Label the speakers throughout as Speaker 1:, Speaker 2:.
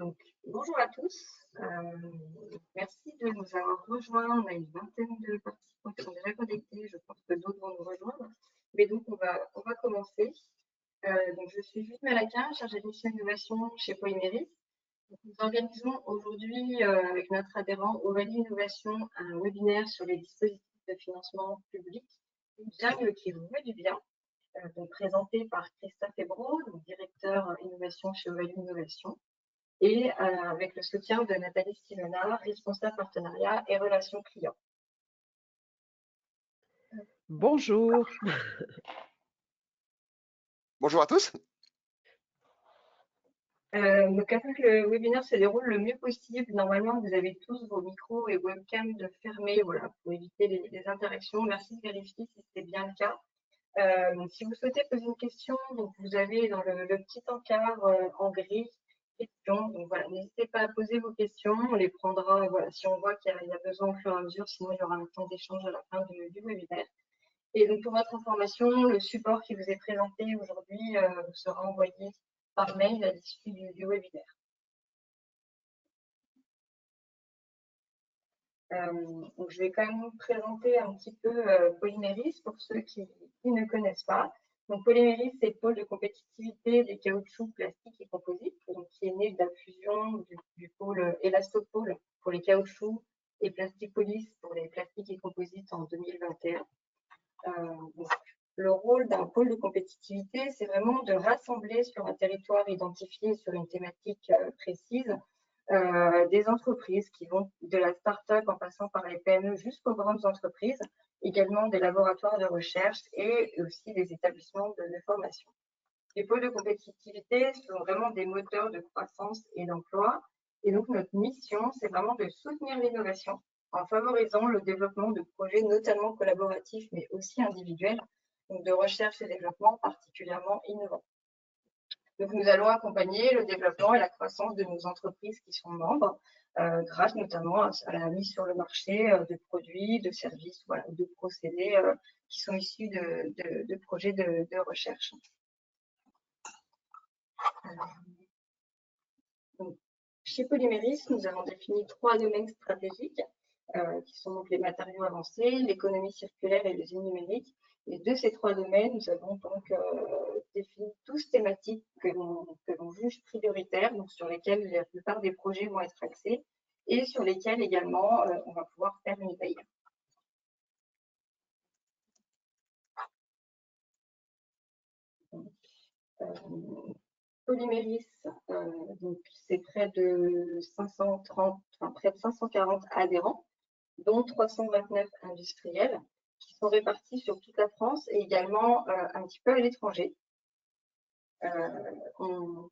Speaker 1: Donc, bonjour à tous. Merci de nous avoir rejoints. On a une vingtaine de participants qui sont déjà connectés. Je pense que d'autres vont nous rejoindre. Mais donc, on va commencer. Donc, je suis Julie Malaquin, chargée de mission innovation chez Polyméris. Nous organisons aujourd'hui, avec notre adhérent Ovalie Innovation, un webinaire sur les dispositifs de financement public, Jungle qui vous veut du bien, donc présenté par Christophe Ebro, donc directeur innovation chez Ovalie Innovation, et avec le soutien de Nathalie Stilona, responsable partenariat et relations clients.
Speaker 2: Bonjour.
Speaker 3: Bonjour à tous.
Speaker 1: Donc, afin que le webinaire se déroule le mieux possible, normalement, vous avez tous vos micros et webcams fermés, voilà, pour éviter les interactions. Merci de vérifier si c'est bien le cas. Si vous souhaitez poser une question, donc vous avez dans le petit encart en gris questions. Donc voilà, n'hésitez pas à poser vos questions. On les prendra, voilà, si on voit qu'il y a besoin au fur et à mesure, sinon il y aura un temps d'échange à la fin du webinaire. Et donc pour votre information, le support qui vous est présenté aujourd'hui vous sera envoyé par mail à l'issue du webinaire. Donc je vais quand même vous présenter un petit peu Polyméris pour ceux qui ne connaissent pas. Donc Polyméris, c'est le pôle de compétitivité des caoutchoucs, plastiques et composites, donc qui est né de la fusion du pôle Elastopôle pour les caoutchoucs et Plastipolis pour les plastiques et composites en 2021. Donc, le rôle d'un pôle de compétitivité, c'est vraiment de rassembler sur un territoire identifié sur une thématique précise des entreprises qui vont de la start-up en passant par les PME jusqu'aux grandes entreprises, également des laboratoires de recherche et aussi des établissements de formation. Les pôles de compétitivité sont vraiment des moteurs de croissance et d'emploi. Et donc, notre mission, c'est vraiment de soutenir l'innovation en favorisant le développement de projets notamment collaboratifs, mais aussi individuels, donc de recherche et développement particulièrement innovants. Donc, nous allons accompagner le développement et la croissance de nos entreprises qui sont membres, grâce notamment à la mise sur le marché de produits, de services, voilà, de procédés qui sont issus de projets de recherche. Donc, chez Polyméris, nous avons défini 3 domaines stratégiques qui sont donc les matériaux avancés, l'économie circulaire et l'usine numérique. Et de ces 3 domaines, nous avons donc défini 12 thématiques que l'on juge prioritaires, donc sur lesquelles la plupart des projets vont être axés et sur lesquels également on va pouvoir faire une veille. Polyméris, donc c'est près de 540 adhérents, dont 329 industriels, qui sont répartis sur toute la France et également un petit peu à l'étranger.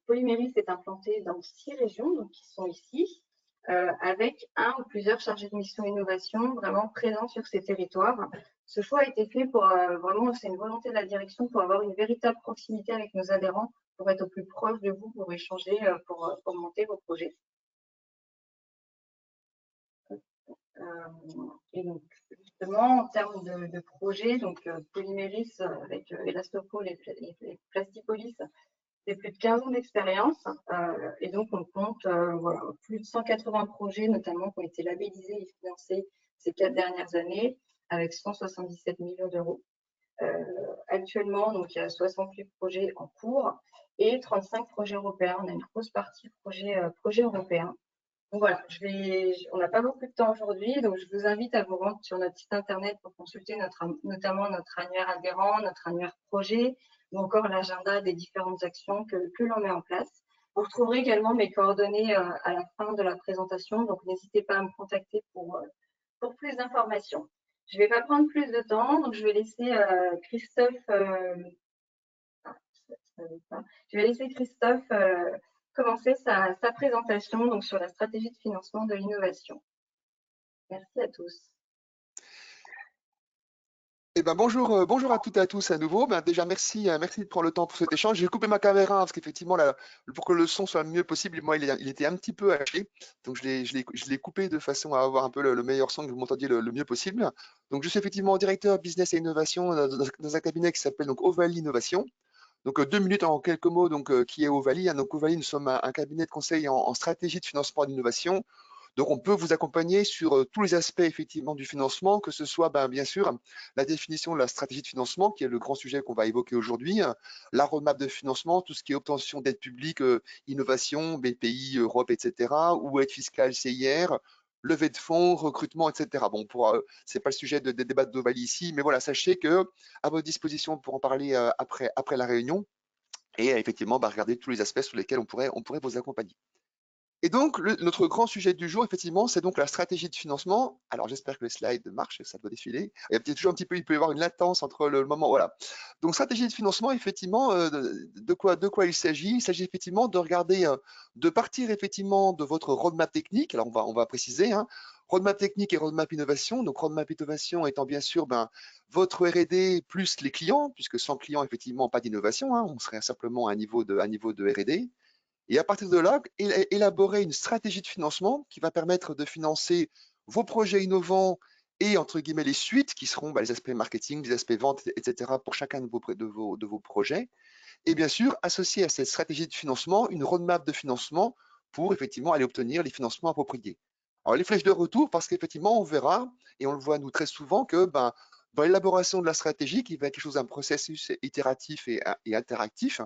Speaker 1: Polyméris est implanté dans 6 régions, donc qui sont ici, avec un ou plusieurs chargés de mission innovation vraiment présents sur ces territoires. Ce choix a été fait pour vraiment, c'est une volonté de la direction pour avoir une véritable proximité avec nos adhérents, pour être au plus proche de vous, pour échanger, pour monter vos projets. Et donc, justement, en termes de projets, donc Polyméris avec Elastopôle et Plastipolis, c'est plus de 15 ans d'expérience. Et donc, on compte voilà, plus de 180 projets, notamment, qui ont été labellisés et financés ces 4 dernières années, avec 177 millions d'euros. Actuellement, donc, il y a 68 projets en cours et 35 projets européens. On a une grosse partie projets européens. Donc voilà, on n'a pas beaucoup de temps aujourd'hui, donc je vous invite à vous rendre sur notre site internet pour consulter notamment notre annuaire adhérent, notre annuaire projet, ou encore l'agenda des différentes actions que l'on met en place. Vous retrouverez également mes coordonnées à la fin de la présentation, donc n'hésitez pas à me contacter pour plus d'informations. Je ne vais pas prendre plus de temps, donc je vais laisser Christophe commencer sa présentation donc, sur la stratégie de financement de l'innovation. Merci à tous.
Speaker 3: Eh ben bonjour à toutes et à tous à nouveau. Déjà, merci de prendre le temps pour cet échange. J'ai coupé ma caméra parce qu'effectivement, pour que le son soit le mieux possible, moi, il était un petit peu haché. Donc, je l'ai coupé de façon à avoir un peu le meilleur son, que vous m'entendiez le mieux possible. Donc, je suis effectivement directeur business et innovation dans un cabinet qui s'appelle donc Ovalie Innovation. Donc, 2 minutes en quelques mots, donc, qui est Ovaly, hein. Donc, Ovaly, nous sommes un cabinet de conseil en stratégie de financement et d'innovation. Donc, on peut vous accompagner sur tous les aspects effectivement du financement, que ce soit bien sûr la définition de la stratégie de financement, qui est le grand sujet qu'on va évoquer aujourd'hui, la roadmap de financement, tout ce qui est obtention d'aide publique, innovation, BPI, Europe, etc., ou aide fiscale, CIR, levée de fonds, recrutement, etc. Bon, c'est pas le sujet de débat d'Ovalie ici, mais voilà, sachez que à votre disposition pour en parler après la réunion et effectivement regarder tous les aspects sur lesquels on pourrait vous accompagner. Et donc, notre grand sujet du jour, effectivement, c'est donc la stratégie de financement. Alors, j'espère que les slides marchent, ça doit défiler. Il y a peut-être toujours un petit peu, il peut y avoir une latence entre le moment, voilà. Donc, stratégie de financement, effectivement, de quoi il s'agit? Il s'agit effectivement de regarder, de partir effectivement de votre roadmap technique. Alors, on va préciser, hein, roadmap technique et roadmap innovation. Donc, roadmap innovation étant bien sûr votre R&D plus les clients, puisque sans clients, effectivement, pas d'innovation, hein, on serait simplement à un niveau de R&D. Et à partir de là, élaborer une stratégie de financement qui va permettre de financer vos projets innovants et entre guillemets les suites qui seront les aspects marketing, les aspects vente, etc. pour chacun de vos projets. Et bien sûr, associer à cette stratégie de financement une roadmap de financement pour effectivement aller obtenir les financements appropriés. Alors les flèches de retour, parce qu'effectivement, on verra, et on le voit nous très souvent, que dans l'élaboration de la stratégie, qui va être quelque chose d'un processus itératif et interactif,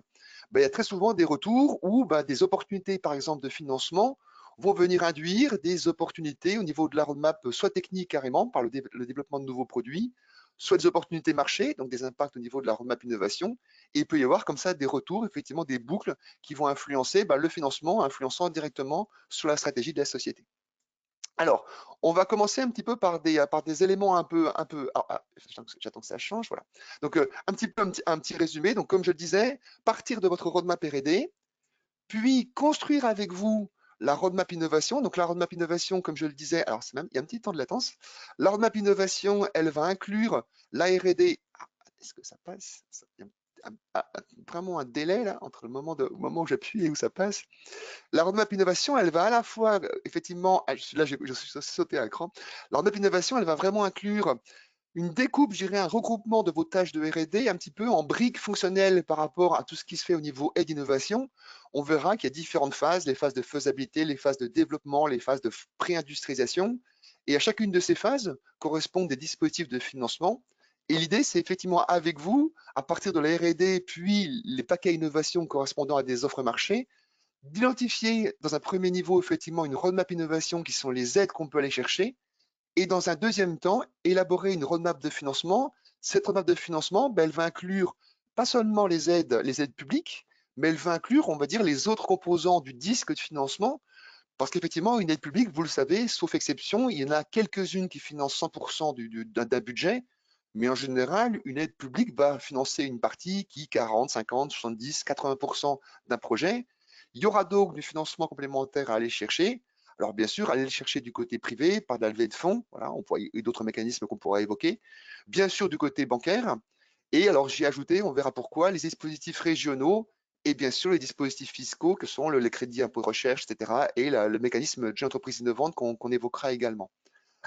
Speaker 3: il y a très souvent des retours où des opportunités, par exemple, de financement vont venir induire des opportunités au niveau de la roadmap, soit technique carrément, par le développement de nouveaux produits, soit des opportunités marché, donc des impacts au niveau de la roadmap innovation. Et il peut y avoir comme ça des retours, effectivement, des boucles qui vont influencer le financement, influençant directement sur la stratégie de la société. Alors, on va commencer un petit peu par des éléments un peu. J'attends que ça change, voilà. Donc, un petit résumé. Donc, comme je le disais, partir de votre roadmap R&D, puis construire avec vous la roadmap innovation. Donc, la roadmap innovation, comme je le disais, alors c'est même, il y a un petit temps de latence. La roadmap innovation, elle va inclure la R&D. Est-ce que ça passe? Il y a vraiment un délai là entre au moment où j'appuie et où ça passe. La roadmap innovation, elle va à la fois, effectivement, là je suis sauté à l'écran. La roadmap innovation, elle va vraiment inclure une découpe, je dirais, un regroupement de vos tâches de R&D un petit peu en briques fonctionnelles par rapport à tout ce qui se fait au niveau aide innovation. On verra qu'il y a différentes phases, les phases de faisabilité, les phases de développement, les phases de pré-industrialisation. Et à chacune de ces phases correspondent des dispositifs de financement. Et l'idée, c'est effectivement avec vous, à partir de la R&D, puis les paquets innovation correspondant à des offres marché, d'identifier dans un premier niveau effectivement une roadmap innovation qui sont les aides qu'on peut aller chercher et dans un deuxième temps, élaborer une roadmap de financement. Cette roadmap de financement, elle va inclure pas seulement les aides publiques, mais elle va inclure, on va dire, les autres composants du disque de financement. Parce qu'effectivement, une aide publique, vous le savez, sauf exception, il y en a quelques-unes qui financent 100% d'un budget, mais en général, une aide publique va financer une partie qui 40, 50, 70, 80% d'un projet. Il y aura donc du financement complémentaire à aller chercher. Alors bien sûr, aller le chercher du côté privé, par de la levée de fonds, voilà, et d'autres mécanismes qu'on pourra évoquer. Bien sûr, du côté bancaire. Et alors, j'ai ajouté, on verra pourquoi, les dispositifs régionaux et bien sûr les dispositifs fiscaux que sont les crédits impôts de recherche, etc. et le mécanisme de entreprise innovante qu'on évoquera également.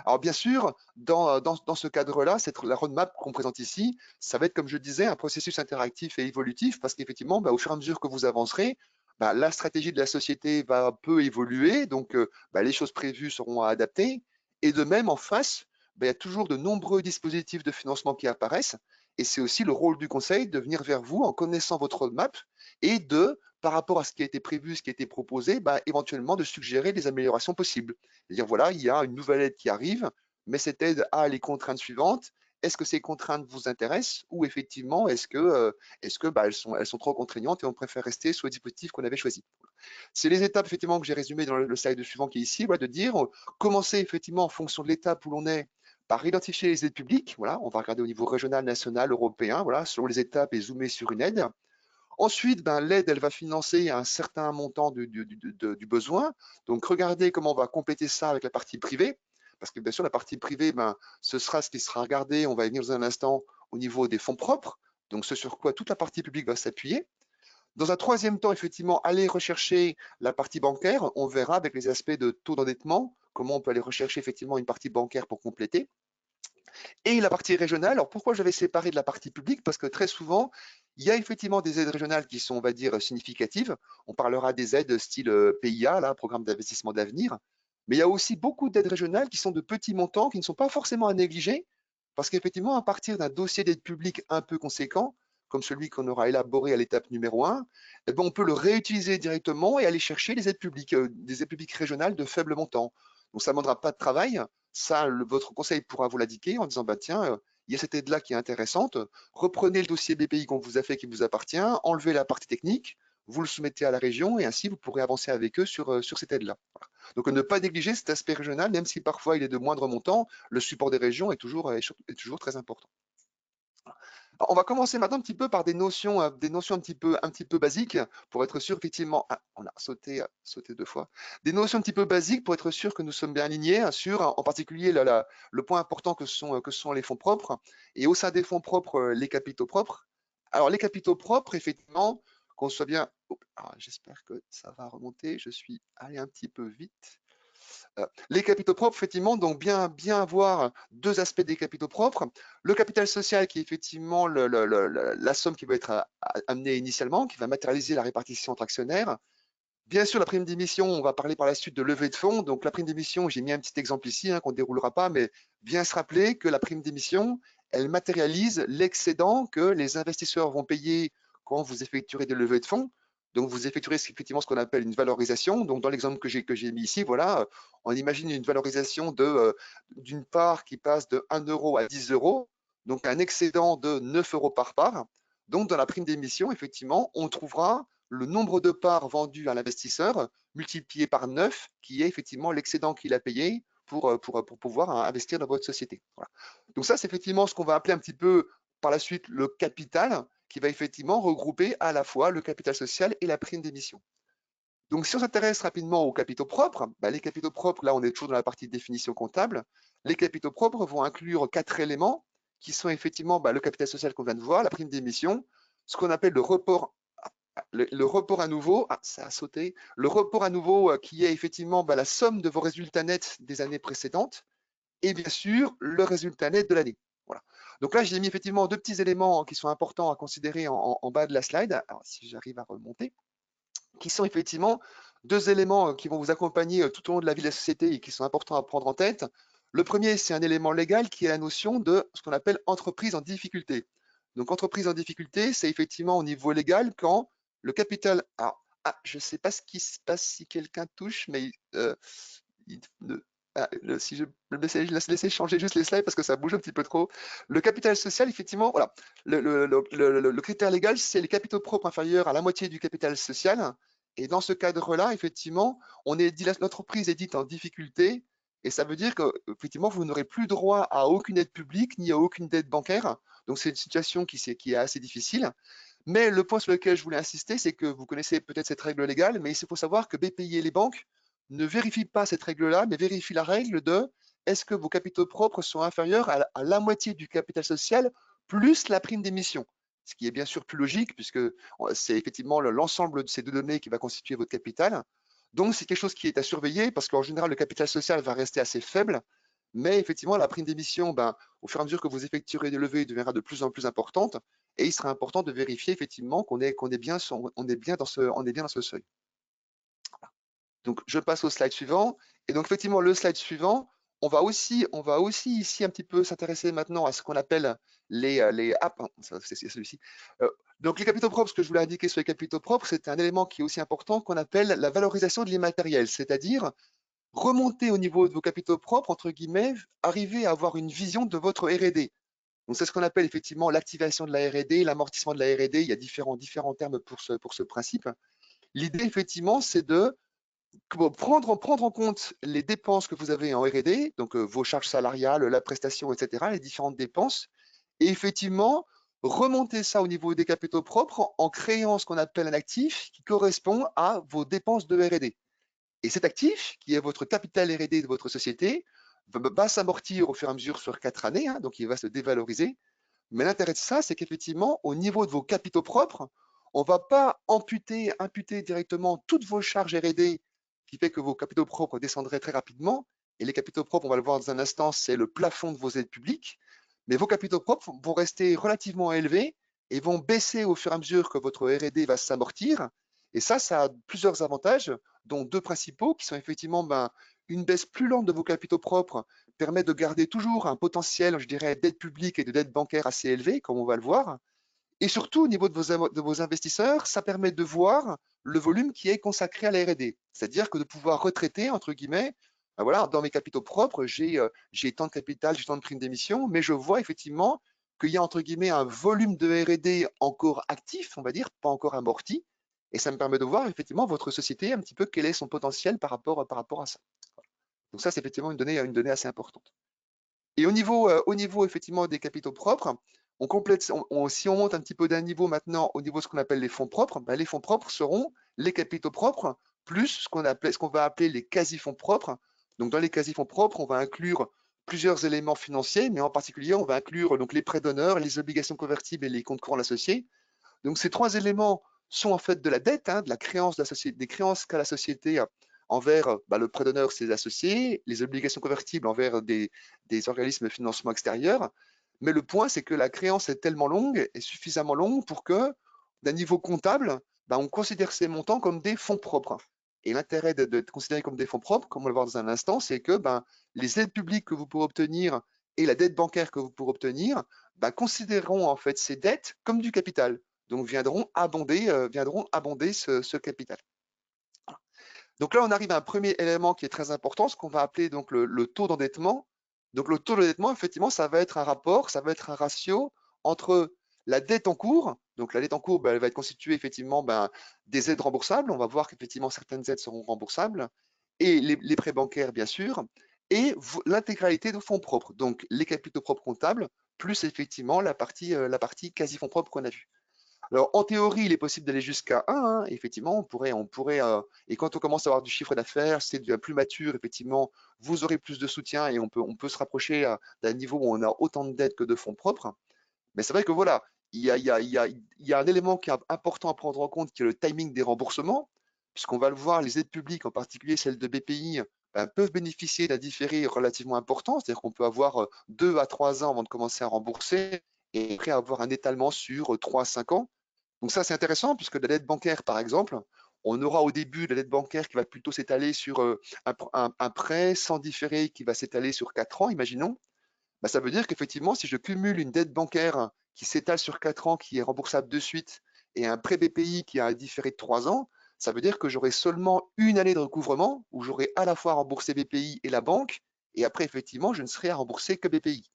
Speaker 3: Alors bien sûr, dans ce cadre-là, la roadmap qu'on présente ici, ça va être, comme je disais, un processus interactif et évolutif parce qu'effectivement, au fur et à mesure que vous avancerez, la stratégie de la société va un peu évoluer, donc les choses prévues seront à adapter. Et de même, en face, il y a toujours de nombreux dispositifs de financement qui apparaissent. Et c'est aussi le rôle du conseil de venir vers vous en connaissant votre roadmap et par rapport à ce qui a été prévu, ce qui a été proposé, éventuellement de suggérer des améliorations possibles. C'est-à-dire, voilà, il y a une nouvelle aide qui arrive, mais cette aide a les contraintes suivantes. Est-ce que ces contraintes vous intéressent ou effectivement, est-ce que elles sont trop contraignantes et on préfère rester sur le dispositif qu'on avait choisi? C'est les étapes effectivement que j'ai résumées dans le slide suivant qui est ici, de dire commencer effectivement en fonction de l'étape où l'on est par identifier les aides publiques. Voilà, on va regarder au niveau régional, national, européen, voilà, selon les étapes et zoomer sur une aide. Ensuite, l'aide, elle va financer un certain montant du besoin. Donc, regardez comment on va compléter ça avec la partie privée. Parce que bien sûr, la partie privée, ce sera ce qui sera regardé, on va y venir dans un instant, au niveau des fonds propres. Donc, ce sur quoi toute la partie publique va s'appuyer. Dans un troisième temps, effectivement, aller rechercher la partie bancaire. On verra avec les aspects de taux d'endettement, comment on peut aller rechercher effectivement une partie bancaire pour compléter. Et la partie régionale, alors pourquoi j'avais séparé de la partie publique? Parce que très souvent, Il y a effectivement des aides régionales qui sont, on va dire, significatives. On parlera des aides style PIA, là, Programme d'investissement d'avenir. Mais il y a aussi beaucoup d'aides régionales qui sont de petits montants, qui ne sont pas forcément à négliger, parce qu'effectivement, à partir d'un dossier d'aide publique un peu conséquent, comme celui qu'on aura élaboré à l'étape numéro 1, eh ben, on peut le réutiliser directement et aller chercher des aides publiques régionales de faible montant. Donc ça ne demandera pas de travail. Ça, votre conseil pourra vous l'indiquer en disant, bah, tiens, il y a cette aide-là qui est intéressante. Reprenez le dossier BPI qu'on vous a fait qui vous appartient, enlevez la partie technique, vous le soumettez à la région et ainsi vous pourrez avancer avec eux sur cette aide-là. Voilà. Donc ne pas négliger cet aspect régional, même si parfois il est de moindre montant, le support des régions est toujours très important. Alors, on va commencer maintenant un petit peu par des notions un petit peu basiques pour être sûr effectivement, on a sauté 2 fois, des notions un petit peu basiques pour être sûr que nous sommes bien alignés sur en particulier le point important que sont les fonds propres et au sein des fonds propres, les capitaux propres. Alors les capitaux propres, effectivement, qu'on soit bien, j'espère que ça va remonter, je suis allé un petit peu vite. Les capitaux propres, effectivement, donc bien avoir deux aspects des capitaux propres. Le capital social, qui est effectivement la somme qui va être amenée initialement, qui va matérialiser la répartition entre actionnaires. Bien sûr, la prime d'émission, on va parler par la suite de levée de fonds. Donc, la prime d'émission, j'ai mis un petit exemple ici qu'on ne déroulera pas, mais bien se rappeler que la prime d'émission, elle matérialise l'excédent que les investisseurs vont payer quand vous effectuerez des levées de fonds. Donc, vous effectuerez effectivement ce qu'on appelle une valorisation. Donc, dans l'exemple que j'ai mis ici, voilà, on imagine une valorisation d'une part qui passe de 1 euro à 10 euros, donc un excédent de 9 euros par part. Donc, dans la prime d'émission, effectivement, on trouvera le nombre de parts vendues à l'investisseur multiplié par 9, qui est effectivement l'excédent qu'il a payé pour pouvoir investir dans votre société. Voilà. Donc ça, c'est effectivement ce qu'on va appeler un petit peu par la suite le capital, qui va effectivement regrouper à la fois le capital social et la prime d'émission. Donc si on s'intéresse rapidement aux capitaux propres, les capitaux propres, là on est toujours dans la partie définition comptable, les capitaux propres vont inclure 4 éléments qui sont effectivement le capital social qu'on vient de voir, la prime d'émission, ce qu'on appelle le report à nouveau, ça a sauté, le report à nouveau qui est effectivement la somme de vos résultats nets des années précédentes et bien sûr le résultat net de l'année. Voilà. Donc là, j'ai mis effectivement deux petits éléments qui sont importants à considérer en bas de la slide. Alors, si j'arrive à remonter, qui sont effectivement deux éléments qui vont vous accompagner tout au long de la vie de la société et qui sont importants à prendre en tête. Le premier, c'est un élément légal qui est la notion de ce qu'on appelle entreprise en difficulté. Donc, entreprise en difficulté, c'est effectivement au niveau légal quand le capital. Alors, je ne sais pas ce qui se passe si quelqu'un touche, mais si je laisse changer juste les slides parce que ça bouge un petit peu trop. Le capital social, effectivement, voilà. Le critère légal, c'est les capitaux propres inférieurs à la moitié du capital social. Et dans ce cadre-là, effectivement, l'entreprise est dite en difficulté. Et ça veut dire que, effectivement, vous n'aurez plus droit à aucune aide publique ni à aucune dette bancaire. Donc, c'est une situation qui est assez difficile. Mais le point sur lequel je voulais insister, c'est que vous connaissez peut-être cette règle légale, mais il faut savoir que BPI et les banques ne vérifient pas cette règle-là, mais vérifient la règle de est-ce que vos capitaux propres sont inférieurs à la moitié du capital social plus la prime d'émission. Ce qui est bien sûr plus logique puisque c'est effectivement l'ensemble de ces deux données qui va constituer votre capital. Donc, c'est quelque chose qui est à surveiller parce qu'en général, le capital social va rester assez faible. Mais effectivement, la prime d'émission, au fur et à mesure que vous effectuerez des levées, deviendra de plus en plus importante. Et il sera important de vérifier effectivement qu'on est bien dans ce seuil. Donc, je passe au slide suivant. Et donc, effectivement, le slide suivant, on va aussi ici un petit peu s'intéresser maintenant à ce qu'on appelle c'est celui-ci. Donc, les capitaux propres, ce que je voulais indiquer sur les capitaux propres, c'est un élément qui est aussi important qu'on appelle la valorisation de l'immatériel, c'est-à-dire remonter au niveau de vos capitaux propres, entre guillemets, arriver à avoir une vision de votre R&D. Donc, c'est ce qu'on appelle effectivement l'activation de la R&D, l'amortissement de la R&D. Il y a différents termes pour ce principe. L'idée, effectivement, c'est de prendre en compte les dépenses que vous avez en R&D, donc vos charges salariales, la prestation, etc., les différentes dépenses, et effectivement, remonter ça au niveau des capitaux propres en créant ce qu'on appelle un actif qui correspond à vos dépenses de R&D. Et cet actif, qui est votre capital R&D de votre société, va s'amortir au fur et à mesure sur 4 années, donc il va se dévaloriser. Mais l'intérêt de ça, c'est qu'effectivement, au niveau de vos capitaux propres, on ne va pas imputer directement toutes vos charges R&D qui fait que vos capitaux propres descendraient très rapidement. Et les capitaux propres, on va le voir dans un instant, c'est le plafond de vos aides publiques. Mais vos capitaux propres vont rester relativement élevés et vont baisser au fur et à mesure que votre R&D va s'amortir. Et ça a plusieurs avantages, dont deux principaux, qui sont effectivement une baisse plus lente de vos capitaux propres permet de garder toujours un potentiel, je dirais, d'aide publique et de dette bancaire assez élevé, comme on va le voir. Et surtout, au niveau de vos investisseurs, ça permet de voir le volume qui est consacré à la R&D. C'est-à-dire que de pouvoir retraiter, entre guillemets, voilà, dans mes capitaux propres, j'ai tant de capital, j'ai tant de primes d'émission, mais je vois effectivement qu'il y a, entre guillemets, un volume de R&D encore actif, on va dire, pas encore amorti. Et ça me permet de voir effectivement votre société, un petit peu quel est son potentiel par rapport à ça. Donc ça, c'est effectivement une donnée assez importante. Et au niveau effectivement des capitaux propres, on complète, si on monte un petit peu d'un niveau maintenant au niveau de ce qu'on appelle les fonds propres, les fonds propres seront les capitaux propres plus ce qu'on va appeler les quasi-fonds propres. Donc dans les quasi-fonds propres, on va inclure plusieurs éléments financiers, mais en particulier, on va inclure donc les prêts d'honneur, les obligations convertibles et les comptes courants associés. Donc ces trois éléments sont en fait de la dette, de la créance des créances qu'a la société envers le prêt d'honneur, ses associés, les obligations convertibles envers des organismes de financement extérieurs. Mais le point, c'est que la créance est tellement longue et suffisamment longue pour que, d'un niveau comptable, on considère ces montants comme des fonds propres. Et l'intérêt de considérer comme des fonds propres, comme on va le voir dans un instant, c'est que les aides publiques que vous pourrez obtenir et la dette bancaire que vous pourrez obtenir considéreront en fait ces dettes comme du capital. Donc viendront abonder ce capital. Donc là, on arrive à un premier élément qui est très important, ce qu'on va appeler donc le taux d'endettement. Donc le taux d'endettement, effectivement, ça va être un rapport, ça va être un ratio entre la dette en cours. Donc la dette en cours, elle va être constituée effectivement des aides remboursables. On va voir qu'effectivement certaines aides seront remboursables et les prêts bancaires, bien sûr, et l'intégralité de fonds propres. Donc les capitaux propres comptables plus effectivement la partie quasi fonds propres qu'on a vue. Alors, en théorie, il est possible d'aller jusqu'à 1, effectivement, et quand on commence à avoir du chiffre d'affaires, c'est plus mature, effectivement, vous aurez plus de soutien et on peut se rapprocher d'un niveau où on a autant de dettes que de fonds propres. Mais c'est vrai que voilà, il y a un élément qui est important à prendre en compte, qui est le timing des remboursements, puisqu'on va le voir, les aides publiques, en particulier celles de BPI, peuvent bénéficier d'un différé relativement important, c'est-à-dire qu'on peut avoir 2 à 3 ans avant de commencer à rembourser et après avoir un étalement sur 3 à 5 ans. Donc ça, c'est intéressant puisque la dette bancaire, par exemple, on aura au début de la dette bancaire qui va plutôt s'étaler sur un prêt sans différé qui va s'étaler sur 4 ans, imaginons. Ça veut dire qu'effectivement, si je cumule une dette bancaire qui s'étale sur 4 ans, qui est remboursable de suite, et un prêt BPI qui a un différé de 3 ans, ça veut dire que j'aurai seulement une année de recouvrement où j'aurai à la fois remboursé BPI et la banque, et après, effectivement, je ne serai à rembourser que BPI.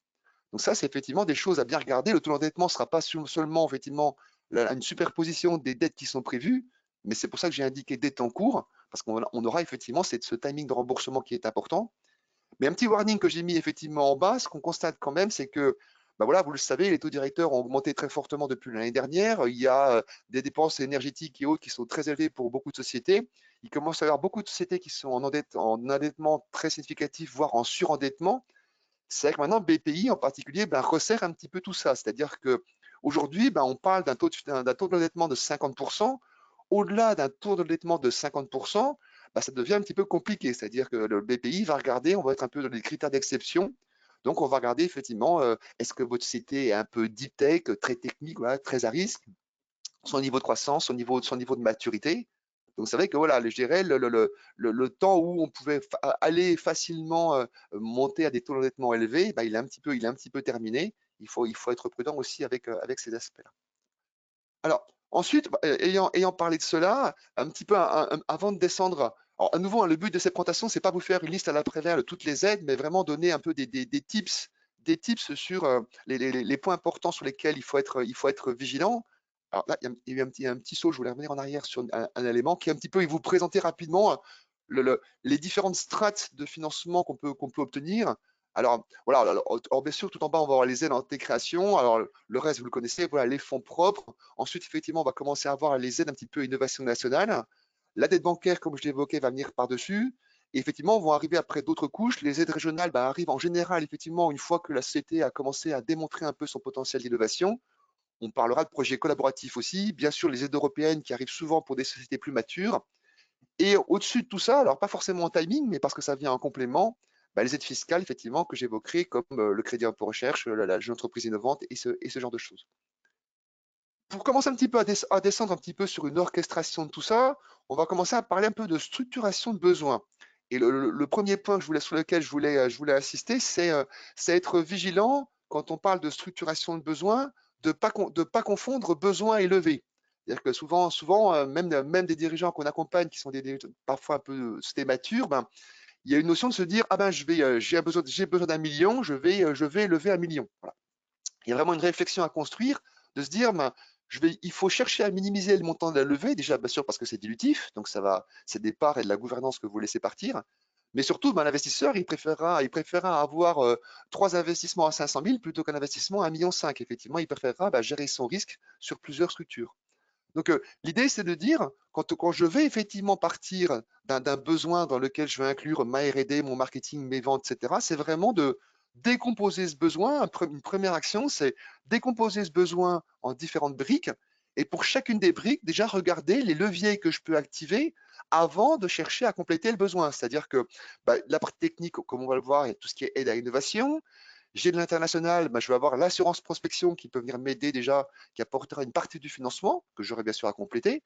Speaker 3: Donc ça, c'est effectivement des choses à bien regarder. Le taux d'endettement ne sera pas seulement effectivement une superposition des dettes qui sont prévues, mais c'est pour ça que j'ai indiqué dette en cours, parce qu'on aura effectivement ce timing de remboursement qui est important. Mais un petit warning que j'ai mis effectivement en bas, ce qu'on constate quand même, c'est que, voilà, vous le savez, les taux directeurs ont augmenté très fortement depuis l'année dernière. Il y a des dépenses énergétiques et autres qui sont très élevées pour beaucoup de sociétés. Il commence à y avoir beaucoup de sociétés qui sont en endettement très significatif, voire en surendettement. C'est vrai que maintenant, BPI en particulier resserre un petit peu tout ça. C'est-à-dire qu'aujourd'hui, on parle d'un taux d'endettement de 50%. Au-delà d'un taux d'endettement de 50%, ça devient un petit peu compliqué. C'est-à-dire que le BPI va regarder, on va être un peu dans les critères d'exception. Donc, on va regarder effectivement, est-ce que votre société est un peu deep tech, très technique, voilà, très à risque, son niveau de croissance, son niveau de maturité. Donc c'est vrai que voilà, je dirais le temps où on pouvait aller facilement monter à des taux d'endettement élevés, il est un petit peu terminé. Il faut être prudent aussi avec ces aspects-là. Alors ensuite, ayant parlé de cela, un petit peu avant de descendre. Alors à nouveau, le but de cette présentation, c'est pas vous faire une liste à l'après-vert de toutes les aides, mais vraiment donner un peu des tips sur les points importants sur lesquels il faut être vigilant. Alors là, il y a eu un petit saut, je voulais revenir en arrière sur un élément qui est un petit peu, et vous présenter rapidement les différentes strates de financement qu'on peut obtenir. Alors voilà, alors, bien sûr, tout en bas, on va avoir les aides en création. Alors le reste, vous le connaissez, voilà, les fonds propres. Ensuite, effectivement, on va commencer à avoir les aides un petit peu innovation nationale. La dette bancaire, comme je l'évoquais, va venir par-dessus. Et effectivement, vont arriver après d'autres couches. Les aides régionales arrivent en général, effectivement, une fois que la société a commencé à démontrer un peu son potentiel d'innovation. On parlera de projets collaboratifs aussi. Bien sûr, les aides européennes qui arrivent souvent pour des sociétés plus matures. Et au-dessus de tout ça, alors pas forcément en timing, mais parce que ça vient en complément, les aides fiscales, effectivement, que j'évoquerai, comme le crédit impôt recherche, la jeune entreprise innovante et ce genre de choses. Pour commencer un petit peu à descendre un petit peu sur une orchestration de tout ça, on va commencer à parler un peu de structuration de besoins. Et le premier point sur lequel je voulais insister, c'est être vigilant quand on parle de structuration de besoins, de pas confondre besoin et levé. C'est-à-dire que souvent même des dirigeants qu'on accompagne qui sont parfois un peu matures, ben, il y a une notion de se dire, ah ben, j'ai besoin d'un million, je vais lever un million. Voilà. Il y a vraiment une réflexion à construire, de se dire, ben, il faut chercher à minimiser le montant de la levée, déjà bien sûr parce que c'est dilutif, donc c'est des parts et de la gouvernance que vous laissez partir. Mais surtout, ben, l'investisseur, il préférera avoir 3 investissements à 500 000 plutôt qu'un investissement à 1,5 million. Effectivement, il préférera gérer son risque sur plusieurs structures. Donc, l'idée, c'est de dire, quand je vais effectivement partir d'un besoin dans lequel je vais inclure ma R&D, mon marketing, mes ventes, etc., c'est vraiment de décomposer ce besoin. Une première action, c'est décomposer ce besoin en différentes briques. Et pour chacune des briques, déjà regarder les leviers que je peux activer avant de chercher à compléter le besoin. C'est-à-dire que la partie technique, comme on va le voir, il y a tout ce qui est aide à l'innovation. J'ai de l'international, je vais avoir l'assurance prospection qui peut venir m'aider déjà, qui apportera une partie du financement que j'aurai bien sûr à compléter.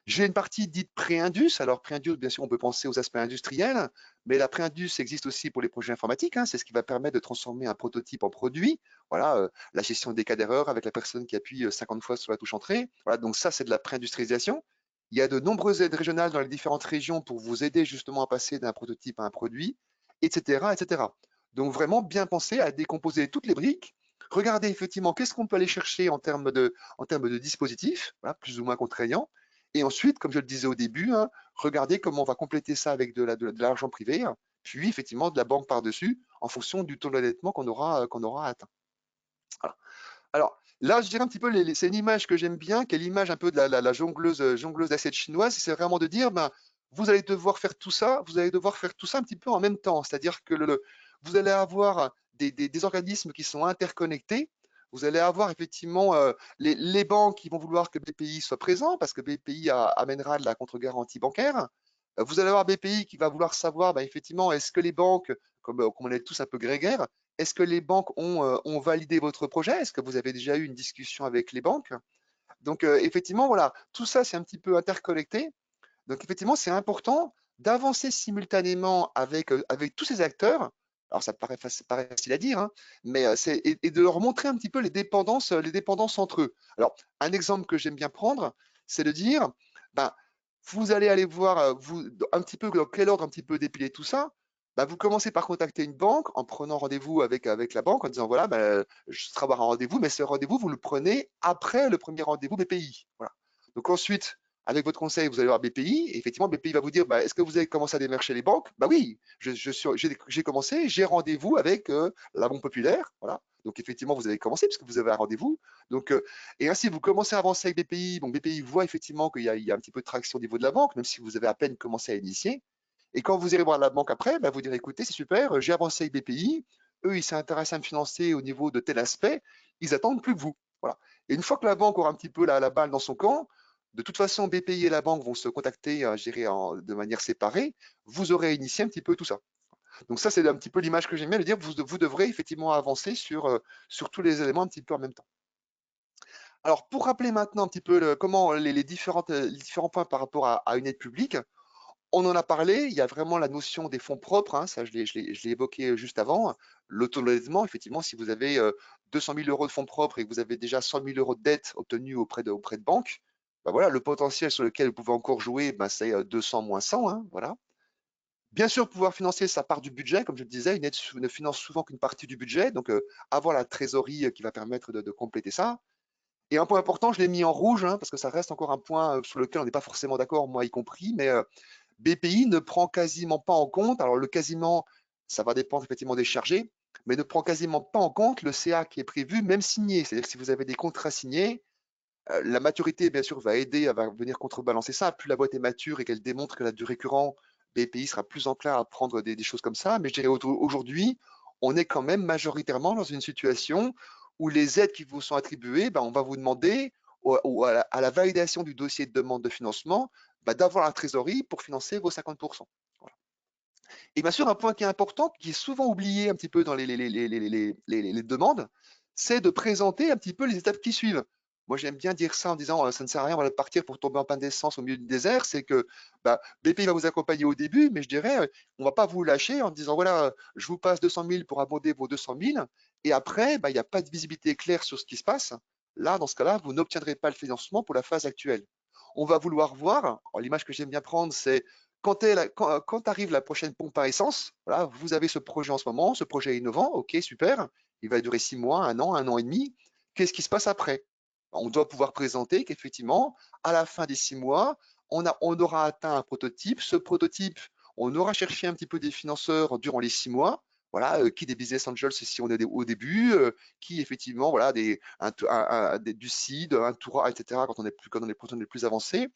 Speaker 3: J'ai une partie dite pré-indus. Alors, pré-indus, bien sûr, on peut penser aux aspects industriels, mais la pré-indus existe aussi pour les projets informatiques. Hein. C'est ce qui va permettre de transformer un prototype en produit. Voilà, la gestion des cas d'erreur avec la personne qui appuie 50 fois sur la touche entrée. Voilà, donc ça, c'est de la pré-industrialisation. Il y a de nombreuses aides régionales dans les différentes régions pour vous aider justement à passer d'un prototype à un produit, etc., etc. Donc, vraiment bien penser à décomposer toutes les briques. Regardez effectivement qu'est-ce qu'on peut aller chercher en termes de dispositifs, voilà, plus ou moins contraignants. Et ensuite, comme je le disais au début, hein, regardez comment on va compléter ça avec de l'argent privé, hein, puis effectivement de la banque par-dessus, en fonction du taux d'endettement qu'on aura atteint. Voilà. Alors là, je dirais un petit peu, c'est une image que j'aime bien, qui est l'image un peu de la jongleuse d'assiette chinoise. C'est vraiment de dire, ben, vous allez devoir faire tout ça, vous allez devoir faire tout ça un petit peu en même temps. C'est-à-dire que vous allez avoir des organismes qui sont interconnectés. Vous allez avoir effectivement les banques qui vont vouloir que BPI soit présent parce que BPI amènera de la contre-garantie bancaire. Vous allez avoir BPI qui va vouloir savoir, ben, effectivement, est-ce que les banques, comme on est tous un peu grégaires, est-ce que les banques ont validé votre projet? Est-ce que vous avez déjà eu une discussion avec les banques? Donc, effectivement, voilà, tout ça, c'est un petit peu interconnecté. Donc, effectivement, c'est important d'avancer simultanément avec tous ces acteurs. Alors, ça paraît facile à dire, hein, mais et de leur montrer un petit peu les dépendances entre eux. Alors, un exemple que j'aime bien prendre, c'est de dire, ben, vous allez aller voir un petit peu dans quel ordre un petit peu dépiler tout ça. Ben, vous commencez par contacter une banque en prenant rendez-vous avec la banque en disant voilà, ben, je serai avoir un rendez-vous, mais ce rendez-vous, vous le prenez après le premier rendez-vous BPI. Voilà. Donc ensuite, avec votre conseil, vous allez voir BPI, et effectivement, BPI va vous dire bah, est-ce que vous avez commencé à démarcher les banques? Bah oui, j'ai commencé, j'ai rendez-vous avec la Banque Populaire. Voilà. Donc effectivement, vous avez commencé puisque vous avez un rendez-vous. Donc, et ainsi, vous commencez à avancer avec BPI. Donc BPI voit effectivement qu'il y a un petit peu de traction au niveau de la banque, même si vous avez à peine commencé à initier. Et quand vous irez voir la banque après, bah, vous direz écoutez, c'est super, j'ai avancé avec BPI, eux, ils s'intéressent à me financer au niveau de tel aspect, ils attendent plus que vous. Voilà. Et une fois que la banque aura un petit peu la balle dans son camp, de toute façon, BPI et la banque vont se contacter, de manière séparée. Vous aurez initié un petit peu tout ça. Donc ça, c'est un petit peu l'image que j'aime bien, de dire vous devrez effectivement avancer sur tous les éléments un petit peu en même temps. Alors, pour rappeler maintenant un petit peu comment les différents points par rapport à une aide publique, on en a parlé, il y a vraiment la notion des fonds propres, hein, ça je l'ai évoqué juste avant. L'auto-endettement, effectivement, si vous avez 200 000 euros de fonds propres et que vous avez déjà 100 000 euros de dette obtenue auprès de banques, ben voilà, le potentiel sur lequel vous pouvez encore jouer, ben c'est 200 moins 100. Hein, voilà. Bien sûr, pouvoir financer sa part du budget, comme je le disais, une aide ne finance souvent qu'une partie du budget, donc avoir la trésorerie qui va permettre de compléter ça. Et un point important, je l'ai mis en rouge, hein, parce que ça reste encore un point sur lequel on n'est pas forcément d'accord, moi y compris, mais BPI ne prend quasiment pas en compte, alors le quasiment, ça va dépendre effectivement des chargés, mais ne prend quasiment pas en compte le CA qui est prévu, même signé. C'est-à-dire que si vous avez des contrats signés, la maturité, bien sûr, va aider, va venir contrebalancer ça. Plus la boîte est mature et qu'elle démontre qu'elle a du récurrent, BPI sera plus enclin à prendre des choses comme ça. Mais je dirais aujourd'hui, on est quand même majoritairement dans une situation où les aides qui vous sont attribuées, ben, on va vous demander à la validation du dossier de demande de financement d'avoir la trésorerie pour financer vos 50%. Voilà. Et bien sûr, un point qui est important, qui est souvent oublié un petit peu dans les demandes, c'est de présenter un petit peu les étapes qui suivent. Moi, j'aime bien dire ça en disant ça ne sert à rien de partir pour tomber en panne d'essence au milieu du désert. C'est que BPI va vous accompagner au début, mais je dirais, on ne va pas vous lâcher en disant voilà, je vous passe 200 000 pour abonder vos 200 000. Et après, il n'y a pas de visibilité claire sur ce qui se passe. Là, dans ce cas-là, vous n'obtiendrez pas le financement pour la phase actuelle. On va vouloir voir, l'image que j'aime bien prendre, c'est quand arrive la prochaine pompe à essence, voilà, vous avez ce projet en ce moment, ce projet est innovant, ok, super, il va durer 6 mois, un an et demi. Qu'est-ce qui se passe après? On doit pouvoir présenter qu'effectivement, à la fin des 6 mois, on aura atteint un prototype. Ce prototype, on aura cherché un petit peu des financeurs durant les 6 mois. Voilà, qui des business angels si on est au début, qui effectivement, voilà, du seed, un tour, etc. quand on est plus avancé.